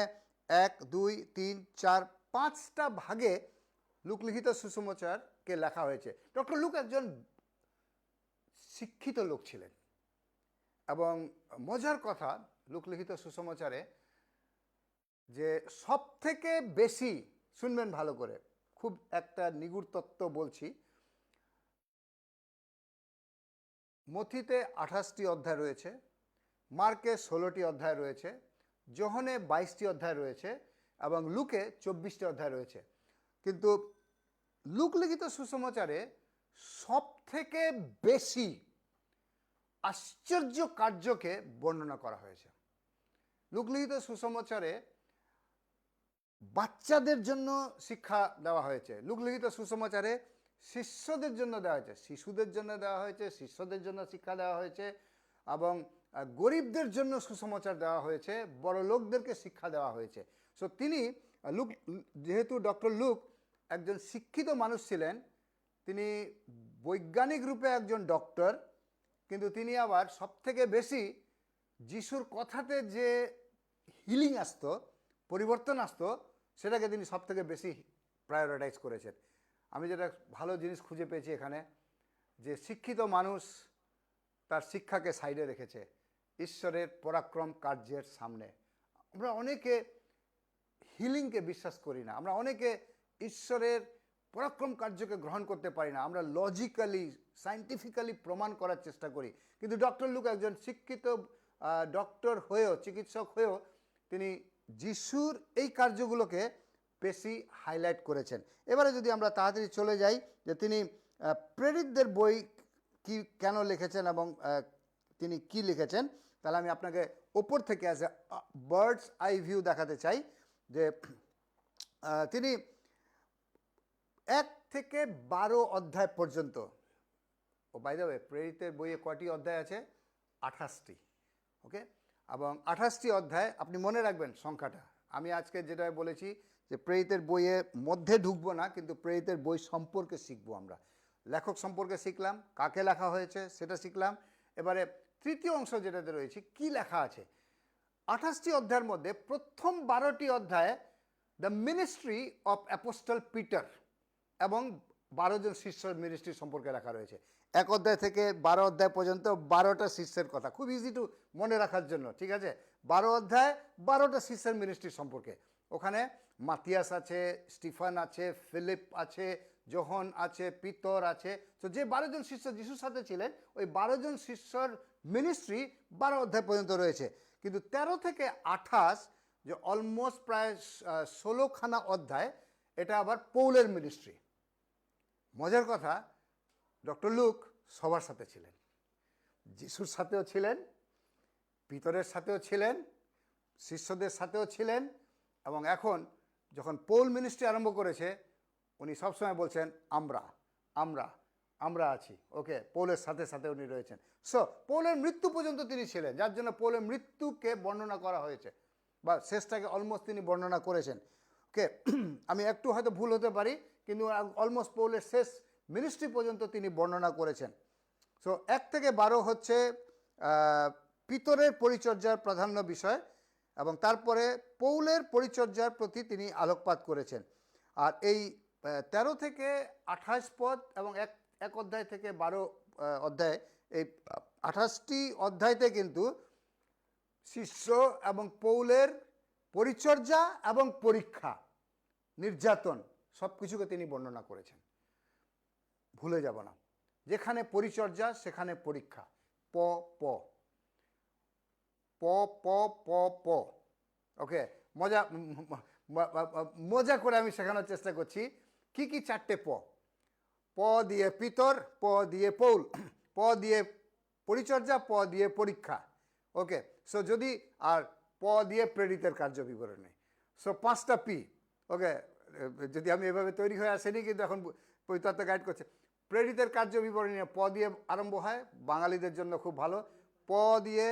1, 2, 3, 4, 5টা ভাগে লুক লিখিত সুসমাচারকে লেখা হয়েছে। ডক্টর লুক একজন শিক্ষিত লোক ছিলেন, এবং মজার কথা লুক লিখিত সুসমাচারে যে সব থেকে বেশি, শুনবেন ভালো করে, খুব একটা নিগুড় তত্ত্ব বলছি, মথিতে 28টি অধ্যায় রয়েছে, মার্কে 16টি অধ্যায় রয়েছে, যোহনে 22টি অধ্যায় রয়েছে, এবং লুকে 24টি অধ্যায় রয়েছে। কিন্তু লুক লিখিত সুসমাচারে সব থেকে বেশি আশ্চর্য কার্যকে বর্ণনা করা হয়েছে। লুক লিখিত সুসমাচারে বাচ্চাদের জন্য শিক্ষা দেওয়া হয়েছে, লুক লিখিত সুসমাচারে শিষ্যদের জন্য দেওয়া হয়েছে, শিশুদের জন্য দেওয়া হয়েছে, শিষ্যদের জন্য শিক্ষা দেওয়া হয়েছে, এবং গরিবদের জন্য সুসমাচার দেওয়া হয়েছে, বড় লোকদেরকে শিক্ষা দেওয়া হয়েছে। সো তিনি লুক, যেহেতু ডক্টর লুক একজন শিক্ষিত মানুষ ছিলেন, তিনি বৈজ্ঞানিক রূপে একজন ডক্টর, কিন্তু তিনি আবার সবথেকে বেশি যিশুর কথাতে যে হিলিং আসতো, পরিবর্তন আসতো, সেটাকে তিনি সবথেকে বেশি প্রায়োরিটাইজ করেছেন। আমি যেটা ভালো জিনিস খুঁজে পেয়েছি এখানে, যে শিক্ষিত মানুষ তার শিক্ষাকে সাইডে রেখেছে ঈশ্বরের পরাক্রম কার্যের সামনে। আমরা অনেকে হিলিংকে বিশ্বাস করি না, আমরা অনেকে ঈশ্বরের পরাক্রম কার্যকে গ্রহণ করতে পারি না, আমরা লজিক্যালি সায়েন্টিফিক্যালি প্রমাণ করার চেষ্টা করি। কিন্তু ডক্টর লুক একজন শিক্ষিত ডক্টর হয়েও, চিকিৎসক হয়েও, তিনি যিশুর এই কার্যগুলোকে বেশি হাইলাইট করেছেন। এবারে যদি আমরা তাড়াতাড়ি চলে যাই, যে তিনি প্রেরিতদের বই কি কেন লিখেছেন এবং তিনি কি লিখেছেন, তাহলে আমি আপনাকে ওপর থেকে as a birds eye view দেখাতে চাই যে তিনি 1 থেকে 12 অধ্যায় পর্যন্ত, ও বাই দ্য ওয়ে প্রেরিতের বইয়ে কয়টি অধ্যায় আছে? 28টি। ওকে, এবং 28টি অধ্যায়, আপনি মনে রাখবেন সংখ্যাটা। আমি আজকে যেটা বলেছি যে প্রেরিতের বইয়ের মধ্যে ঢুকবো না, কিন্তু প্রেরিতের বই সম্পর্কে শিখবো আমরা। লেখক সম্পর্কে শিখলাম, কাকে লেখা হয়েছে সেটা শিখলাম। এবারে তৃতীয় অংশ যেটাতে রয়েছে, কি লেখা আছে। 28টি অধ্যায়ের মধ্যে প্রথম 12টি অধ্যায়ে the ministry of apostle Peter এবং 12 জন শিষ্যের মিনিস্ট্রি সম্পর্কে লেখা রয়েছে। 1 অধ্যায় থেকে 12 অধ্যায় পর্যন্ত 12টা শিষ্যের কথা, খুব ইজি টু মনে রাখার জন্য, ঠিক আছে? 12 অধ্যায় 12টা শিষ্যের মিনিস্ট্রি সম্পর্কে। ওখানে মাতিয়াস আছে, স্টিফান আছে, ফিলিপ আছে, যোহন আছে, পিতর আছে। তো যে 12 জন শিষ্য যিশুর সাথে ছিলেন, ওই 12 জন শিষ্যর মিনিস্ট্রি 12 অধ্যায় পর্যন্ত রয়েছে। কিন্তু 13 থেকে 28, যে অলমোস্ট প্রায় 16খানা অধ্যায়, এটা আবার পৌলের মিনিস্ট্রি। মজার কথা, ডক্টর লুক সবার সাথে ছিলেন, যিশুর সাথেও ছিলেন, পিতরের সাথেও ছিলেন, শিষ্যদের সাথেও ছিলেন, এবং এখন যখন পৌল মিনিস্ট্রি আরম্ভ করেছে, উনি সবসময় বলছেন আমরা আমরা আমরা আছি। ওকে, পৌলের সাথে সাথে উনি রয়েছেন। সো পৌলের মৃত্যু পর্যন্ত তিনি ছিলেন, যার জন্য পৌলের মৃত্যুকে বর্ণনা করা হয়েছে, বা শেষটাকে অলমোস্ট তিনি বর্ণনা করেছেন। ওকে, আমি একটু হয়তো ভুল হতে পারি, কিন্তু অলমোস্ট পৌলের শেষ মিনিস্ট্রি পর্যন্ত তিনি বর্ণনা করেছেন। সো 1 থেকে 12 হচ্ছে পিতরের পরিচর্যার প্রাধান্য বিষয়, এবং তারপরে পৌলের পরিচর্যার প্রতি তিনি আলোকপাত করেছেন। আর এই 13 থেকে 28 পদ এবং এক অধ্যায় থেকে 12 অধ্যায়, এই 28টি অধ্যায়তে কিন্তু শিষ্য এবং পৌলের পরিচর্যা এবং পরীক্ষা, নির্যাতন, সব কিছুকে তিনি বর্ণনা করেছেন। ভুলে যাব না, যেখানে পরিচর্যা সেখানে পরীক্ষা। প প প প প প ওকে, মজা করে আমি শেখানোর চেষ্টা করছি। কি কি 4টে প? প দিয়ে পিতর, প দিয়ে পৌল, প দিয়ে পরিচর্যা, প দিয়ে পরীক্ষা। ওকে, সো যদি আর প দিয়ে প্রেরিতের কার্য বিবরণী। সো 5টা পি। ওকে, যদি আমি এভাবে তৈরি হয়ে আসেনি, কিন্তু এখন পরিতত্ত্ব গাইড করছে। প্রেরিতের কার্য বিবরণী প দিয়ে আরম্ভ হয়, বাঙালিদের জন্য খুব ভালো। প দিয়ে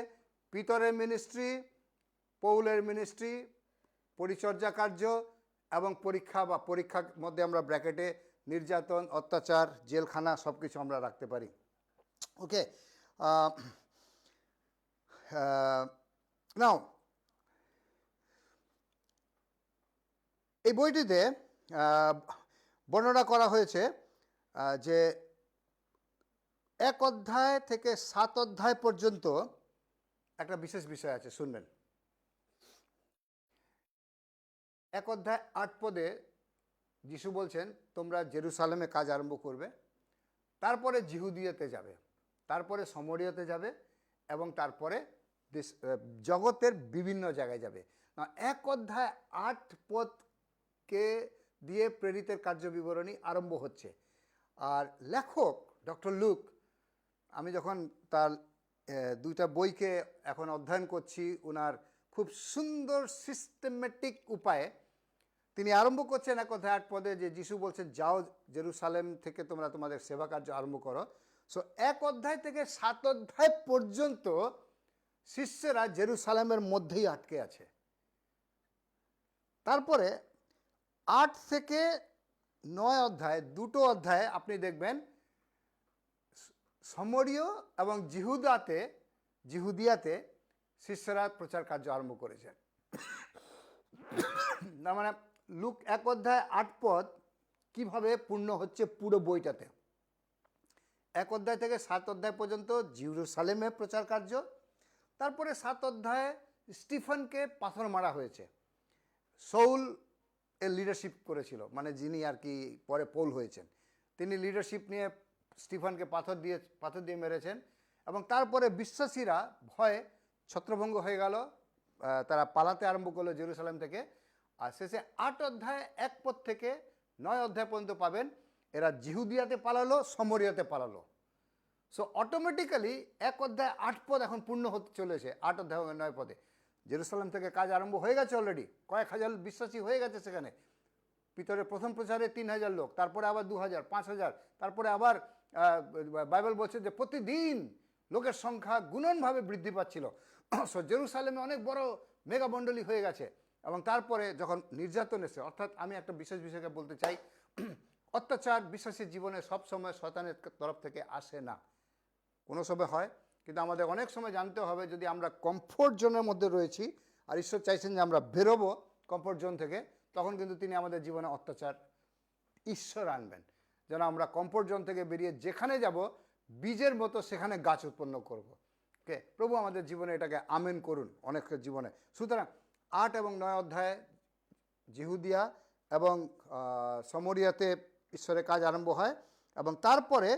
পিতরের মিনিস্ট্রি, পৌলের মিনিস্ট্রি, পরিচর্যা কার্য এবং পরীক্ষা বা পরীক্ষার মধ্যে আমরা ব্র্যাকেটে নির্যাতন, অত্যাচার, জেলখানা সব কিছু আমরা রাখতে পারি। ওকে, নাও এই বইটিতে বর্ণনা করা হয়েছে যে 1 অধ্যায় থেকে 7 অধ্যায় পর্যন্ত একটা বিশেষ বিষয় আছে, শুনবেন। 1 অধ্যায় 8 পদে যিশু বলছেন তোমরা জেরুসালেমে কাজ আরম্ভ করবে, তারপরে জিহুদিয়াতে যাবে, তারপরে সমরিয়াতে যাবে এবং তারপরে জগতের বিভিন্ন জায়গায় যাবে। 1 অধ্যায় 8 পদকে দিয়ে প্রেরিতের কার্য বিবরণী আরম্ভ হচ্ছে। আর লেখক ডক্টর লুক, আমি যখন তার 2টা বইকে এখন অধ্যয়ন করছি, ওনার খুব সুন্দর সিস্টেমেটিক উপায়ে তিনি আরম্ভ করছেন 1 অধ্যায় 8 পদে যে যিশু বলছেন যাও জেরুসালেম থেকে তোমরা তোমাদের সেবা কার্য আরম্ভ করো। সো 1 অধ্যায় থেকে 7 অধ্যায় পর্যন্ত শিষ্যরা জেরুসালেমের মধ্যেই আটকে আছে। তারপরে 8 থেকে 9 অধ্যায়, 2টো অধ্যায়ে আপনি দেখবেন সমরীয় এবং জিহুদিয়াতে শিষ্যরা প্রচার কার্য আরম্ভ করেছেন। তার মানে লুক 1 অধ্যায় 8 পদ কিভাবে পূর্ণ হচ্ছে পুরো বইটাতে। 1 অধ্যায় থেকে 7 অধ্যায় পর্যন্ত জেরুসালেমে প্রচার কার্য, তারপরে 7 অধ্যায়ে স্টিফেনকে পাথর মারা হয়েছে। সৌল এর লিডারশিপ করেছিল, মানে যিনি আর কি পরে পৌল হয়েছেন, তিনি লিডারশিপ নিয়ে স্টিফেনকে পাথর দিয়ে মেরেছেন। এবং তারপরে বিশ্বাসীরা ভয়ে ছত্রভঙ্গ হয়ে গেল, তারা পালাতে আরম্ভ করলো জেরুসালেম থেকে। আর শেষে 8 অধ্যায় 1 পদ থেকে 9 অধ্যায় পর্যন্ত পাবেন এরা জিহুদিয়াতে পালালো, সমরিয়াতে পালালো। সো অটোমেটিক্যালি 1 অধ্যায় 8 পদ এখন পূর্ণ হতে চলেছে 8 অধ্যায় 9 পদে। জেরুসালেম থেকে কাজ আরম্ভ হয়ে গেছে, অলরেডি কয়েক হাজার বিশ্বাসী হয়ে গেছে সেখানে। পিতরের প্রথম প্রচারে 3000 লোক, তারপরে আবার 2000, 5000, তারপরে আবার বাইবেল বলছে যে প্রতিদিন লোকের সংখ্যা গুণনভাবে বৃদ্ধি পাচ্ছিল। সো জেরুসালেমে অনেক বড় মেগামণ্ডলী হয়ে গেছে। এবং তারপরে যখন নির্যাতন এসে, অর্থাৎ আমি একটা বিশেষ বিষয়কে বলতে চাই, অত্যাচার বিশ্বাসীর জীবনে সবসময় শয়তানের তরফ থেকে আসে না, কোনো সময় হয়, কিন্তু আমাদের অনেক সময় জানতে হবে যদি আমরা কমফোর্ট জোনের মধ্যে রয়েছি আর ঈশ্বর চাইছেন যে আমরা বেরোবো কমফোর্ট জোন থেকে, তখন কিন্তু তিনি আমাদের জীবনে অত্যাচার ঈশ্বর আনবেন, যেন আমরা কমফোর্ট জোন থেকে বেরিয়ে যেখানে যাব বীজের মতো সেখানে গাছ উৎপন্ন করব। ওকে, প্রভু আমাদের জীবনে এটাকে আমেন করুন অনেকের জীবনে। সুতরাং 8 এবং 9 অধ্যায়ে জিহুদিয়া এবং সমরিয়াতে ঈশ্বরের কাজ আরম্ভ হয়। এবং তারপরে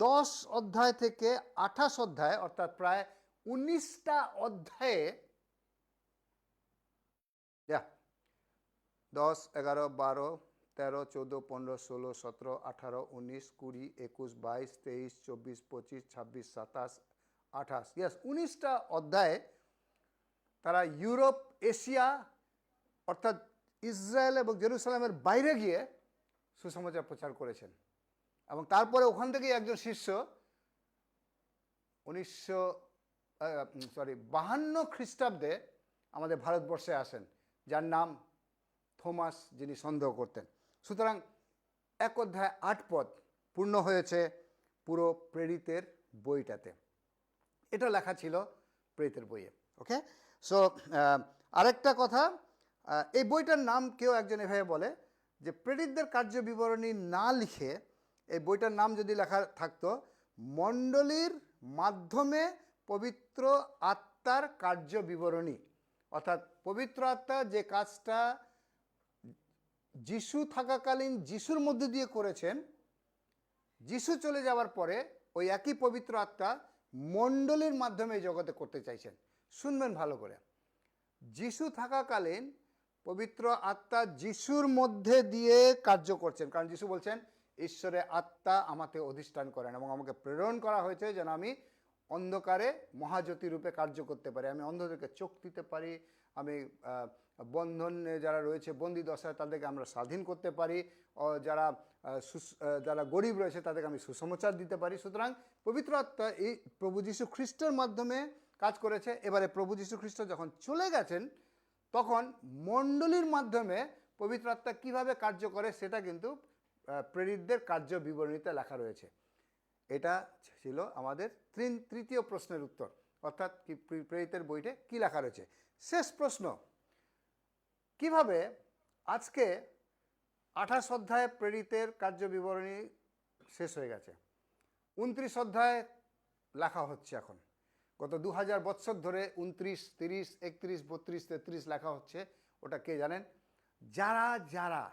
10 অধ্যায় থেকে 28 অধ্যায়, অর্থাৎ প্রায় 19টা অধ্যায়ে 10, 11, 12, 13, 14, 15, 16, 17, 18, 19, 20, 21, 22, 23, 24, 25, 26, 27, 28, 19টা অধ্যায়ে তারা ইউরোপ, এশিয়া অর্থাৎ ইসরায়েল এবং জেরুসালেমের বাইরে গিয়ে সুসমাচার প্রচার করেছেন। এবং তারপরে ওখান থেকেই একজন শিষ্য 52 খ্রিস্টাব্দে আমাদের ভারতবর্ষে আসেন, যার নাম থমাস, যিনি সন্দেহ করতেন। সুতরাং 1 অধ্যায় 8 পদ পূর্ণ হয়েছে পুরো প্রেরিতের বইটাতে। এটা লেখা ছিল প্রেরিতের বইয়ে। ওকে, সো আরেকটা কথা, এই বইটার নাম কেউ একজন এভাবে বলে যে প্রেরিতদের কার্য বিবরণী না লিখে এই বইটার নাম যদি লেখা থাকতো মণ্ডলীর মাধ্যমে পবিত্র আত্মার কার্য বিবরণী, অর্থাৎ পবিত্র আত্মা যে কাজটা যিশু থাকাকালীন যিশুর মধ্যে দিয়ে করেছেন, যিশু চলে যাওয়ার পরে ওই একই পবিত্র আত্মা মণ্ডলীর মাধ্যমে এই জগতে করতে চাইছেন। শুনবেন ভালো করে, যিশু থাকাকালীন পবিত্র আত্মা যিশুর মধ্যে দিয়ে কার্য করছেন, কারণ যিশু বলছেন ঈশ্বরের আত্মা আমাকে অধিষ্ঠান করেন এবং আমাকে প্রেরণ করা হয়েছে যেন আমি অন্ধকারে মহাজ্যোতি রূপে কার্য করতে পারি, আমি অন্ধদেরকে চোখ দিতে পারি, আমি বন্ধনে যারা রয়েছে বন্দি দশায় তাদেরকে আমরা স্বাধীন করতে পারি, যারা গরিব রয়েছে তাদেরকে আমি সুসমাচার দিতে পারি। সুতরাং পবিত্র আত্মা এই প্রভু যীশু খ্রিস্টের মাধ্যমে কাজ করেছে। এবারে প্রভু যীশু খ্রিস্ট যখন চলে গেছেন তখন মণ্ডলীর মাধ্যমে পবিত্র আত্মা কীভাবে কার্য করে সেটা কিন্তু প্রেরিতদের কার্য বিবরণীতে লেখা রয়েছে। এটা ছিল আমাদের তৃতীয় প্রশ্নের উত্তর, অর্থাৎ কি প্রেরিতের বইতে কী লেখা রয়েছে। শেষ প্রশ্ন, কিভাবে আজকে 28 অধ্যায় প্রেরিতের কার্য বিবরণী শেষ হয়ে গেছে, 29 অধ্যায় লেখা হচ্ছে এখন। গত 2000 বৎসর ধরে 29, 30, 31, 32, 33 লেখা হচ্ছে। ওটা কে জানেন? যারা যারা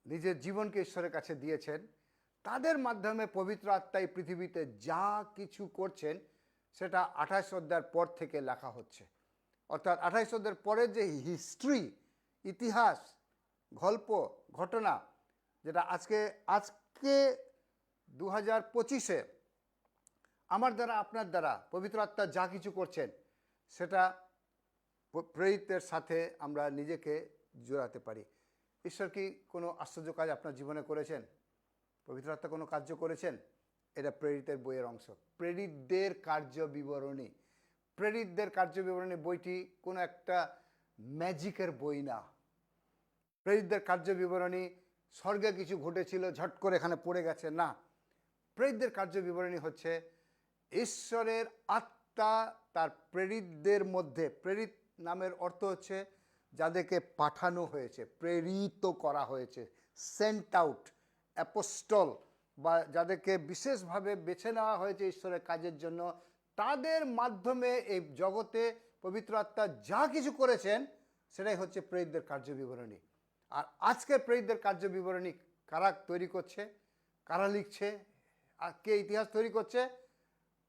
নিজের জীবনকে ঈশ্বরের কাছে দিয়েছেন তাদের মাধ্যমে পবিত্র আত্মাই পৃথিবীতে যা কিছু করছেন সেটা 28 অধ্যায়ের পর থেকে লেখা হচ্ছে। অর্থাৎ 28 অধ্যায়ের পরের যে হিস্ট্রি, ইতিহাস, গল্প, ঘটনা, যেটা আজকে 2025-এ আমার দ্বারা আপনার দ্বারা পবিত্র আত্মা যা কিছু করছেন সেটা প্রেরিতের সাথে আমরা নিজেকে জোড়াতে পারি। ঈশ্বর কি কোনো আশ্চর্য কাজ আপনার জীবনে করেছেন? পবিত্র আত্মা কোনো কার্য করেছেন? এটা প্রেরিতের বইয়ের অংশ, প্রেরিতদের কার্য বিবরণী। প্রেরিতদের কার্য বিবরণী বইটি কোনো একটা ম্যাজিকের বই না। প্রেরিতদের কার্য বিবরণী স্বর্গে কিছু ঘটেছিল ঝট করে এখানে পড়ে গেছে না। প্রেরিতদের কার্য বিবরণী হচ্ছে ঈশ্বরের আত্মা তার প্রেরিতদের মধ্যে, প্রেরিত নামের অর্থ হচ্ছে যাদেরকে পাঠানো হয়েছে, প্রেরিত করা হয়েছে, সেন্ট আউট, অ্যাপোস্টল, বা যাদেরকে বিশেষভাবে বেছে নেওয়া হয়েছে ঈশ্বরের কাজের জন্য, তাদের মাধ্যমে এই জগতে পবিত্র আত্মা যা কিছু করেছেন সেটাই হচ্ছে প্রেরিতদের কার্য বিবরণী। আর আজকের প্রেরিতদের কার্য বিবরণী কারা তৈরি করছে, কারা লিখছে, আর কে ইতিহাস তৈরি করছে?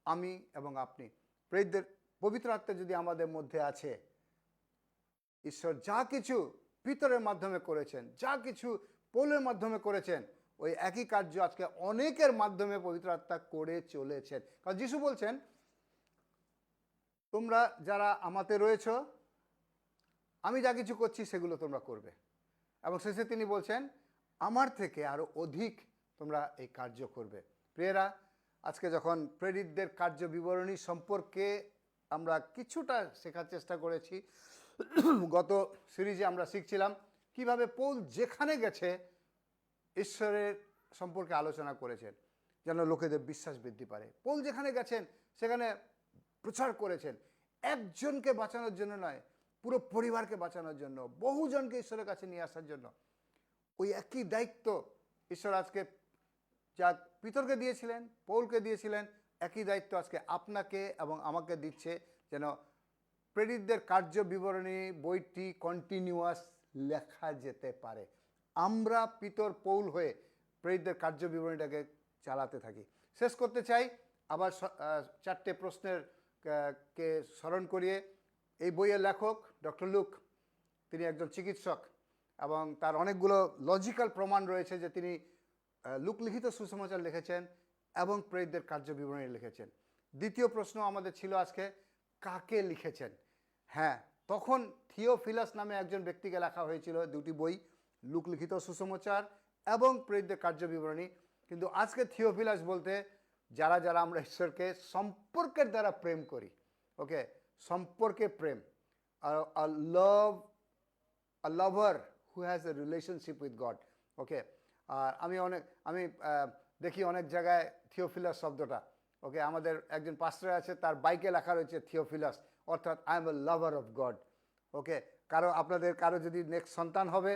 আমি এবং আপনি। প্রেরিতদের পবিত্র আত্মা যদি আমাদের মধ্যে আছে, ঈশ্বর যা কিছু পিতরের মাধ্যমে করেছেন, যা কিছু পৌলের মাধ্যমে করেছেন, ওই একই কার্য আজকে অনেকের মাধ্যমে পবিত্র আত্মা করে চলেছেন। কারণ যিশু বলছেন, তোমরা যারা আমাতে রয়েছ, আমি যা কিছু করছি সেগুলো তোমরা করবে। এবং শেষে তিনি বলছেন, আমার থেকে আরও অধিক তোমরা এই কার্য করবে। প্রিয়েরা, আজকে যখন প্রেরিতদের কার্য বিবরণী সম্পর্কে আমরা কিছুটা শেখার চেষ্টা করেছি, গত সিরিজে আমরা শিখছিলাম কিভাবে পৌল যেখানে গেছে ঈশ্বরের সম্পর্কে আলোচনা করেছেন যেন লোকেদের বিশ্বাস বৃদ্ধি পারে। পৌল যেখানে গেছেন সেখানে প্রচার করেছেন, একজনকে বাঁচানোর জন্য নয়, পুরো পরিবারকে বাঁচানোর জন্য, বহুজনকে ঈশ্বরের কাছে নিয়ে আসার জন্য। ওই একই দায়িত্ব ঈশ্বর আজকে যা পিতরকে দিয়েছিলেন, পৌলকে দিয়েছিলেন, একই দায়িত্ব আজকে আপনাকে এবং আমাকে দিচ্ছে, যেন প্রেরিতদের কার্য বিবরণী বইটি কন্টিনিউয়াস লেখা যেতে পারে। আমরা পিতর পৌল হয়ে প্রেরিতদের কার্য বিবরণীটাকে চালাতে থাকি। শেষ করতে চাই আবার 4টে প্রশ্নের কে স্মরণ করিয়ে। এই বইয়ের লেখক ডক্টর লুক, তিনি একজন চিকিৎসক এবং তার অনেকগুলো লজিক্যাল প্রমাণ রয়েছে যে তিনি লুক লিখিত সুসমাচার লিখেছেন এবং প্রেরিতদের কার্য বিবরণী লিখেছেন। দ্বিতীয় প্রশ্ন আমাদের ছিল আজকে, কাকে লিখেছেন? হ্যাঁ, তখন থিওফিলাস নামে একজন ব্যক্তিকে লেখা হয়েছিল 2টি বই, লুক লিখিত সুসমাচার এবং প্রেরিতদের কার্য বিবরণী। কিন্তু আজকে থিওফিলাস বলতে যারা যারা আমরা ঈশ্বরকে সম্পর্কের দ্বারা প্রেম করি, ওকে, সম্পর্কে প্রেম, a lover who has a relationship with God, ওকে। আর আমি দেখি অনেক জায়গায় থিওফিলাস শব্দটা, ওকে, আমাদের একজন পাস্টর আছে তার বাইকে লেখা রয়েছে থিওফিলাস, অর্থাৎ I am a lover of God, okay. আপনাদের কারো যদি নেক্সট সন্তান হবে,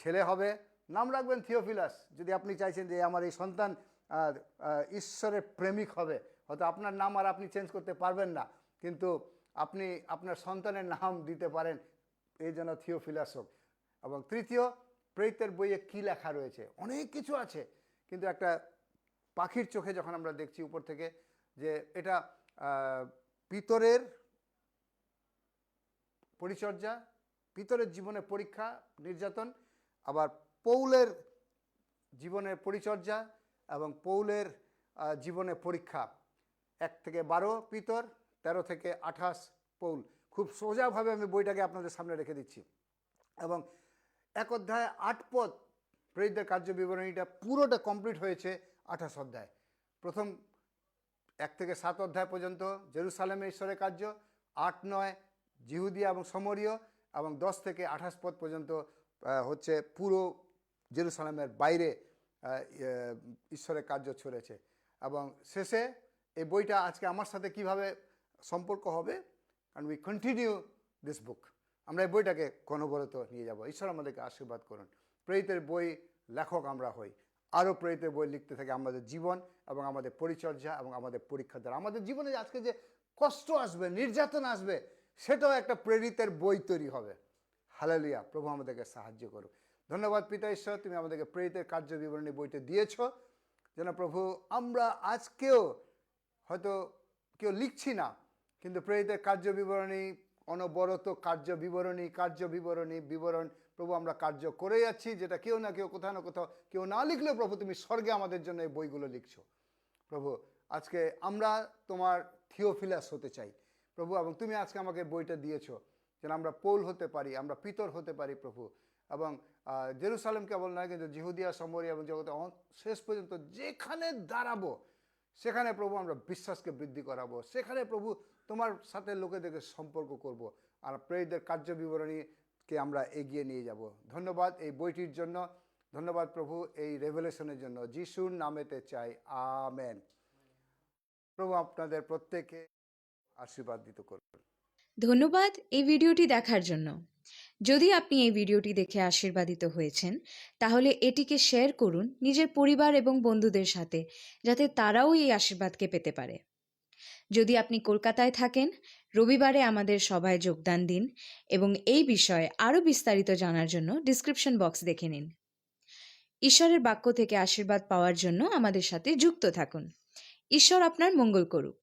ছেলে হবে, নাম রাখবেন থিওফিলাস। যদি আপনি চাইছেন যে আমার এই সন্তান ঈশ্বরের প্রেমিক হবে, হয়তো আপনার নাম আর আপনি চেঞ্জ করতে পারবেন না, কিন্তু আপনি আপনার সন্তানের নাম দিতে পারেন এই জন্য থিওফিলাস হোক। এবং তৃতীয়, প্রেরিতের বইয়ে কি লেখা রয়েছে? অনেক কিছু আছে, কিন্তু একটা পাখির চোখে যখন আমরা দেখছি উপর থেকে যে এটা পিতরের পরিচর্যা, পিতরের জীবনের পরীক্ষা, নির্যাতন, আবার পৌলের জীবনের পরিচর্যা এবং পৌলের জীবনের পরীক্ষা। 1 থেকে 12 পিতর, 13 থেকে 28 পৌল। খুব সোজাভাবে আমি বইটাকে আপনাদের সামনে রেখে দিচ্ছি। এবং 1 অধ্যায় 8 পদ প্রেরিতদের কার্য বিবরণীটা পুরোটা কমপ্লিট হয়েছে 28 অধ্যায়। প্রথম 1 থেকে 7 অধ্যায় পর্যন্ত জেরুসালেমে ঈশ্বরের কার্য, 8-9 জিহুদিয়া এবং সমরীয়, এবং 10 থেকে 28 পদ পর্যন্ত হচ্ছে পুরো জেরুসালেমের বাইরে ঈশ্বরের কার্য ছড়েছে। এবং শেষে এই বইটা আজকে আমার সাথে কিভাবে সম্পর্ক হবে, কারণ উই কন্টিনিউ দিস বুক, আমরা এই বইটাকে অনবরত নিয়ে যাব। ঈশ্বর আমাদেরকে আশীর্বাদ করুন। প্রেরিতের বই লেখক আমরা হই, আরও প্রেরিতের বই লিখতে থাকে আমাদের জীবন এবং আমাদের পরিচর্যা এবং আমাদের পরীক্ষার দ্বারা। আমাদের জীবনে আজকে যে কষ্ট আসবে, নির্যাতন আসবে, সেটাও একটা প্রেরিতের বই তৈরি হবে। হালেলুয়া, প্রভু আমাদেরকে সাহায্য করুক। ধন্যবাদ পিতা ঈশ্বর, তুমি আমাদেরকে প্রেরিতের কার্য বিবরণী বইটা দিয়েছ। যেন প্রভু আমরা আজকেও হয়তো কেউ লিখছি না, কিন্তু প্রেরিতের কার্য বিবরণী, অনবরত বিবরণ প্রভু আমরা কার্য করে যাচ্ছি, যেটা কেউ না কেউ কোথাও না কোথাও, কেউ না লিখলেও প্রভু তুমি স্বর্গে আমাদের জন্য এই বইগুলো লিখছো। প্রভু আজকে আমরা তোমার থিওফিলাস হতে চাই প্রভু, এবং তুমি আজকে আমাকে বইটা দিয়েছো যেন আমরা পৌল হতে পারি, আমরা পিতর হতে পারি প্রভু। এবং জেরুসালেম কেবল নয়, কিন্তু জিহুদিয়া, সমরিয়া এবং জগতে শেষ পর্যন্ত যেখানে দাঁড়াবো সেখানে প্রভু আমরা বিশ্বাসকে বৃদ্ধি করাবো, সেখানে প্রভু তোমার সাথে লোকেদেরকে সম্পর্ক করব, আর প্রেরিতদের কার্য বিবরণীকে আমরা এগিয়ে নিয়ে যাব। ধন্যবাদ এই বইটির জন্য, ধন্যবাদ প্রভু এই রেভেলেশনের জন্য, যিশুর নামেতে চাই, আমেন। প্রভু আপনাদের প্রত্যেককে আশীর্বাদ দিতে করুন। ধন্যবাদ এই ভিডিওটি দেখার জন্য। যদি আপনি এই ভিডিওটি দেখে আশীর্বাদিত হয়েছেন, তাহলে এটিকে শেয়ার করুন নিজের পরিবার এবং বন্ধুদের সাথে, যাতে তারাও এই আশীর্বাদকে পেতে পারে। যদি আপনি কলকাতায় থাকেন, রবিবারে আমাদের সভায় যোগদান দিন এবং এই বিষয়ে আরও বিস্তারিত জানার জন্য ডিসক্রিপশন বক্স দেখে নিন। ঈশ্বরের বাক্য থেকে আশীর্বাদ পাওয়ার জন্য আমাদের সাথে যুক্ত থাকুন। ঈশ্বর আপনার মঙ্গল করুক।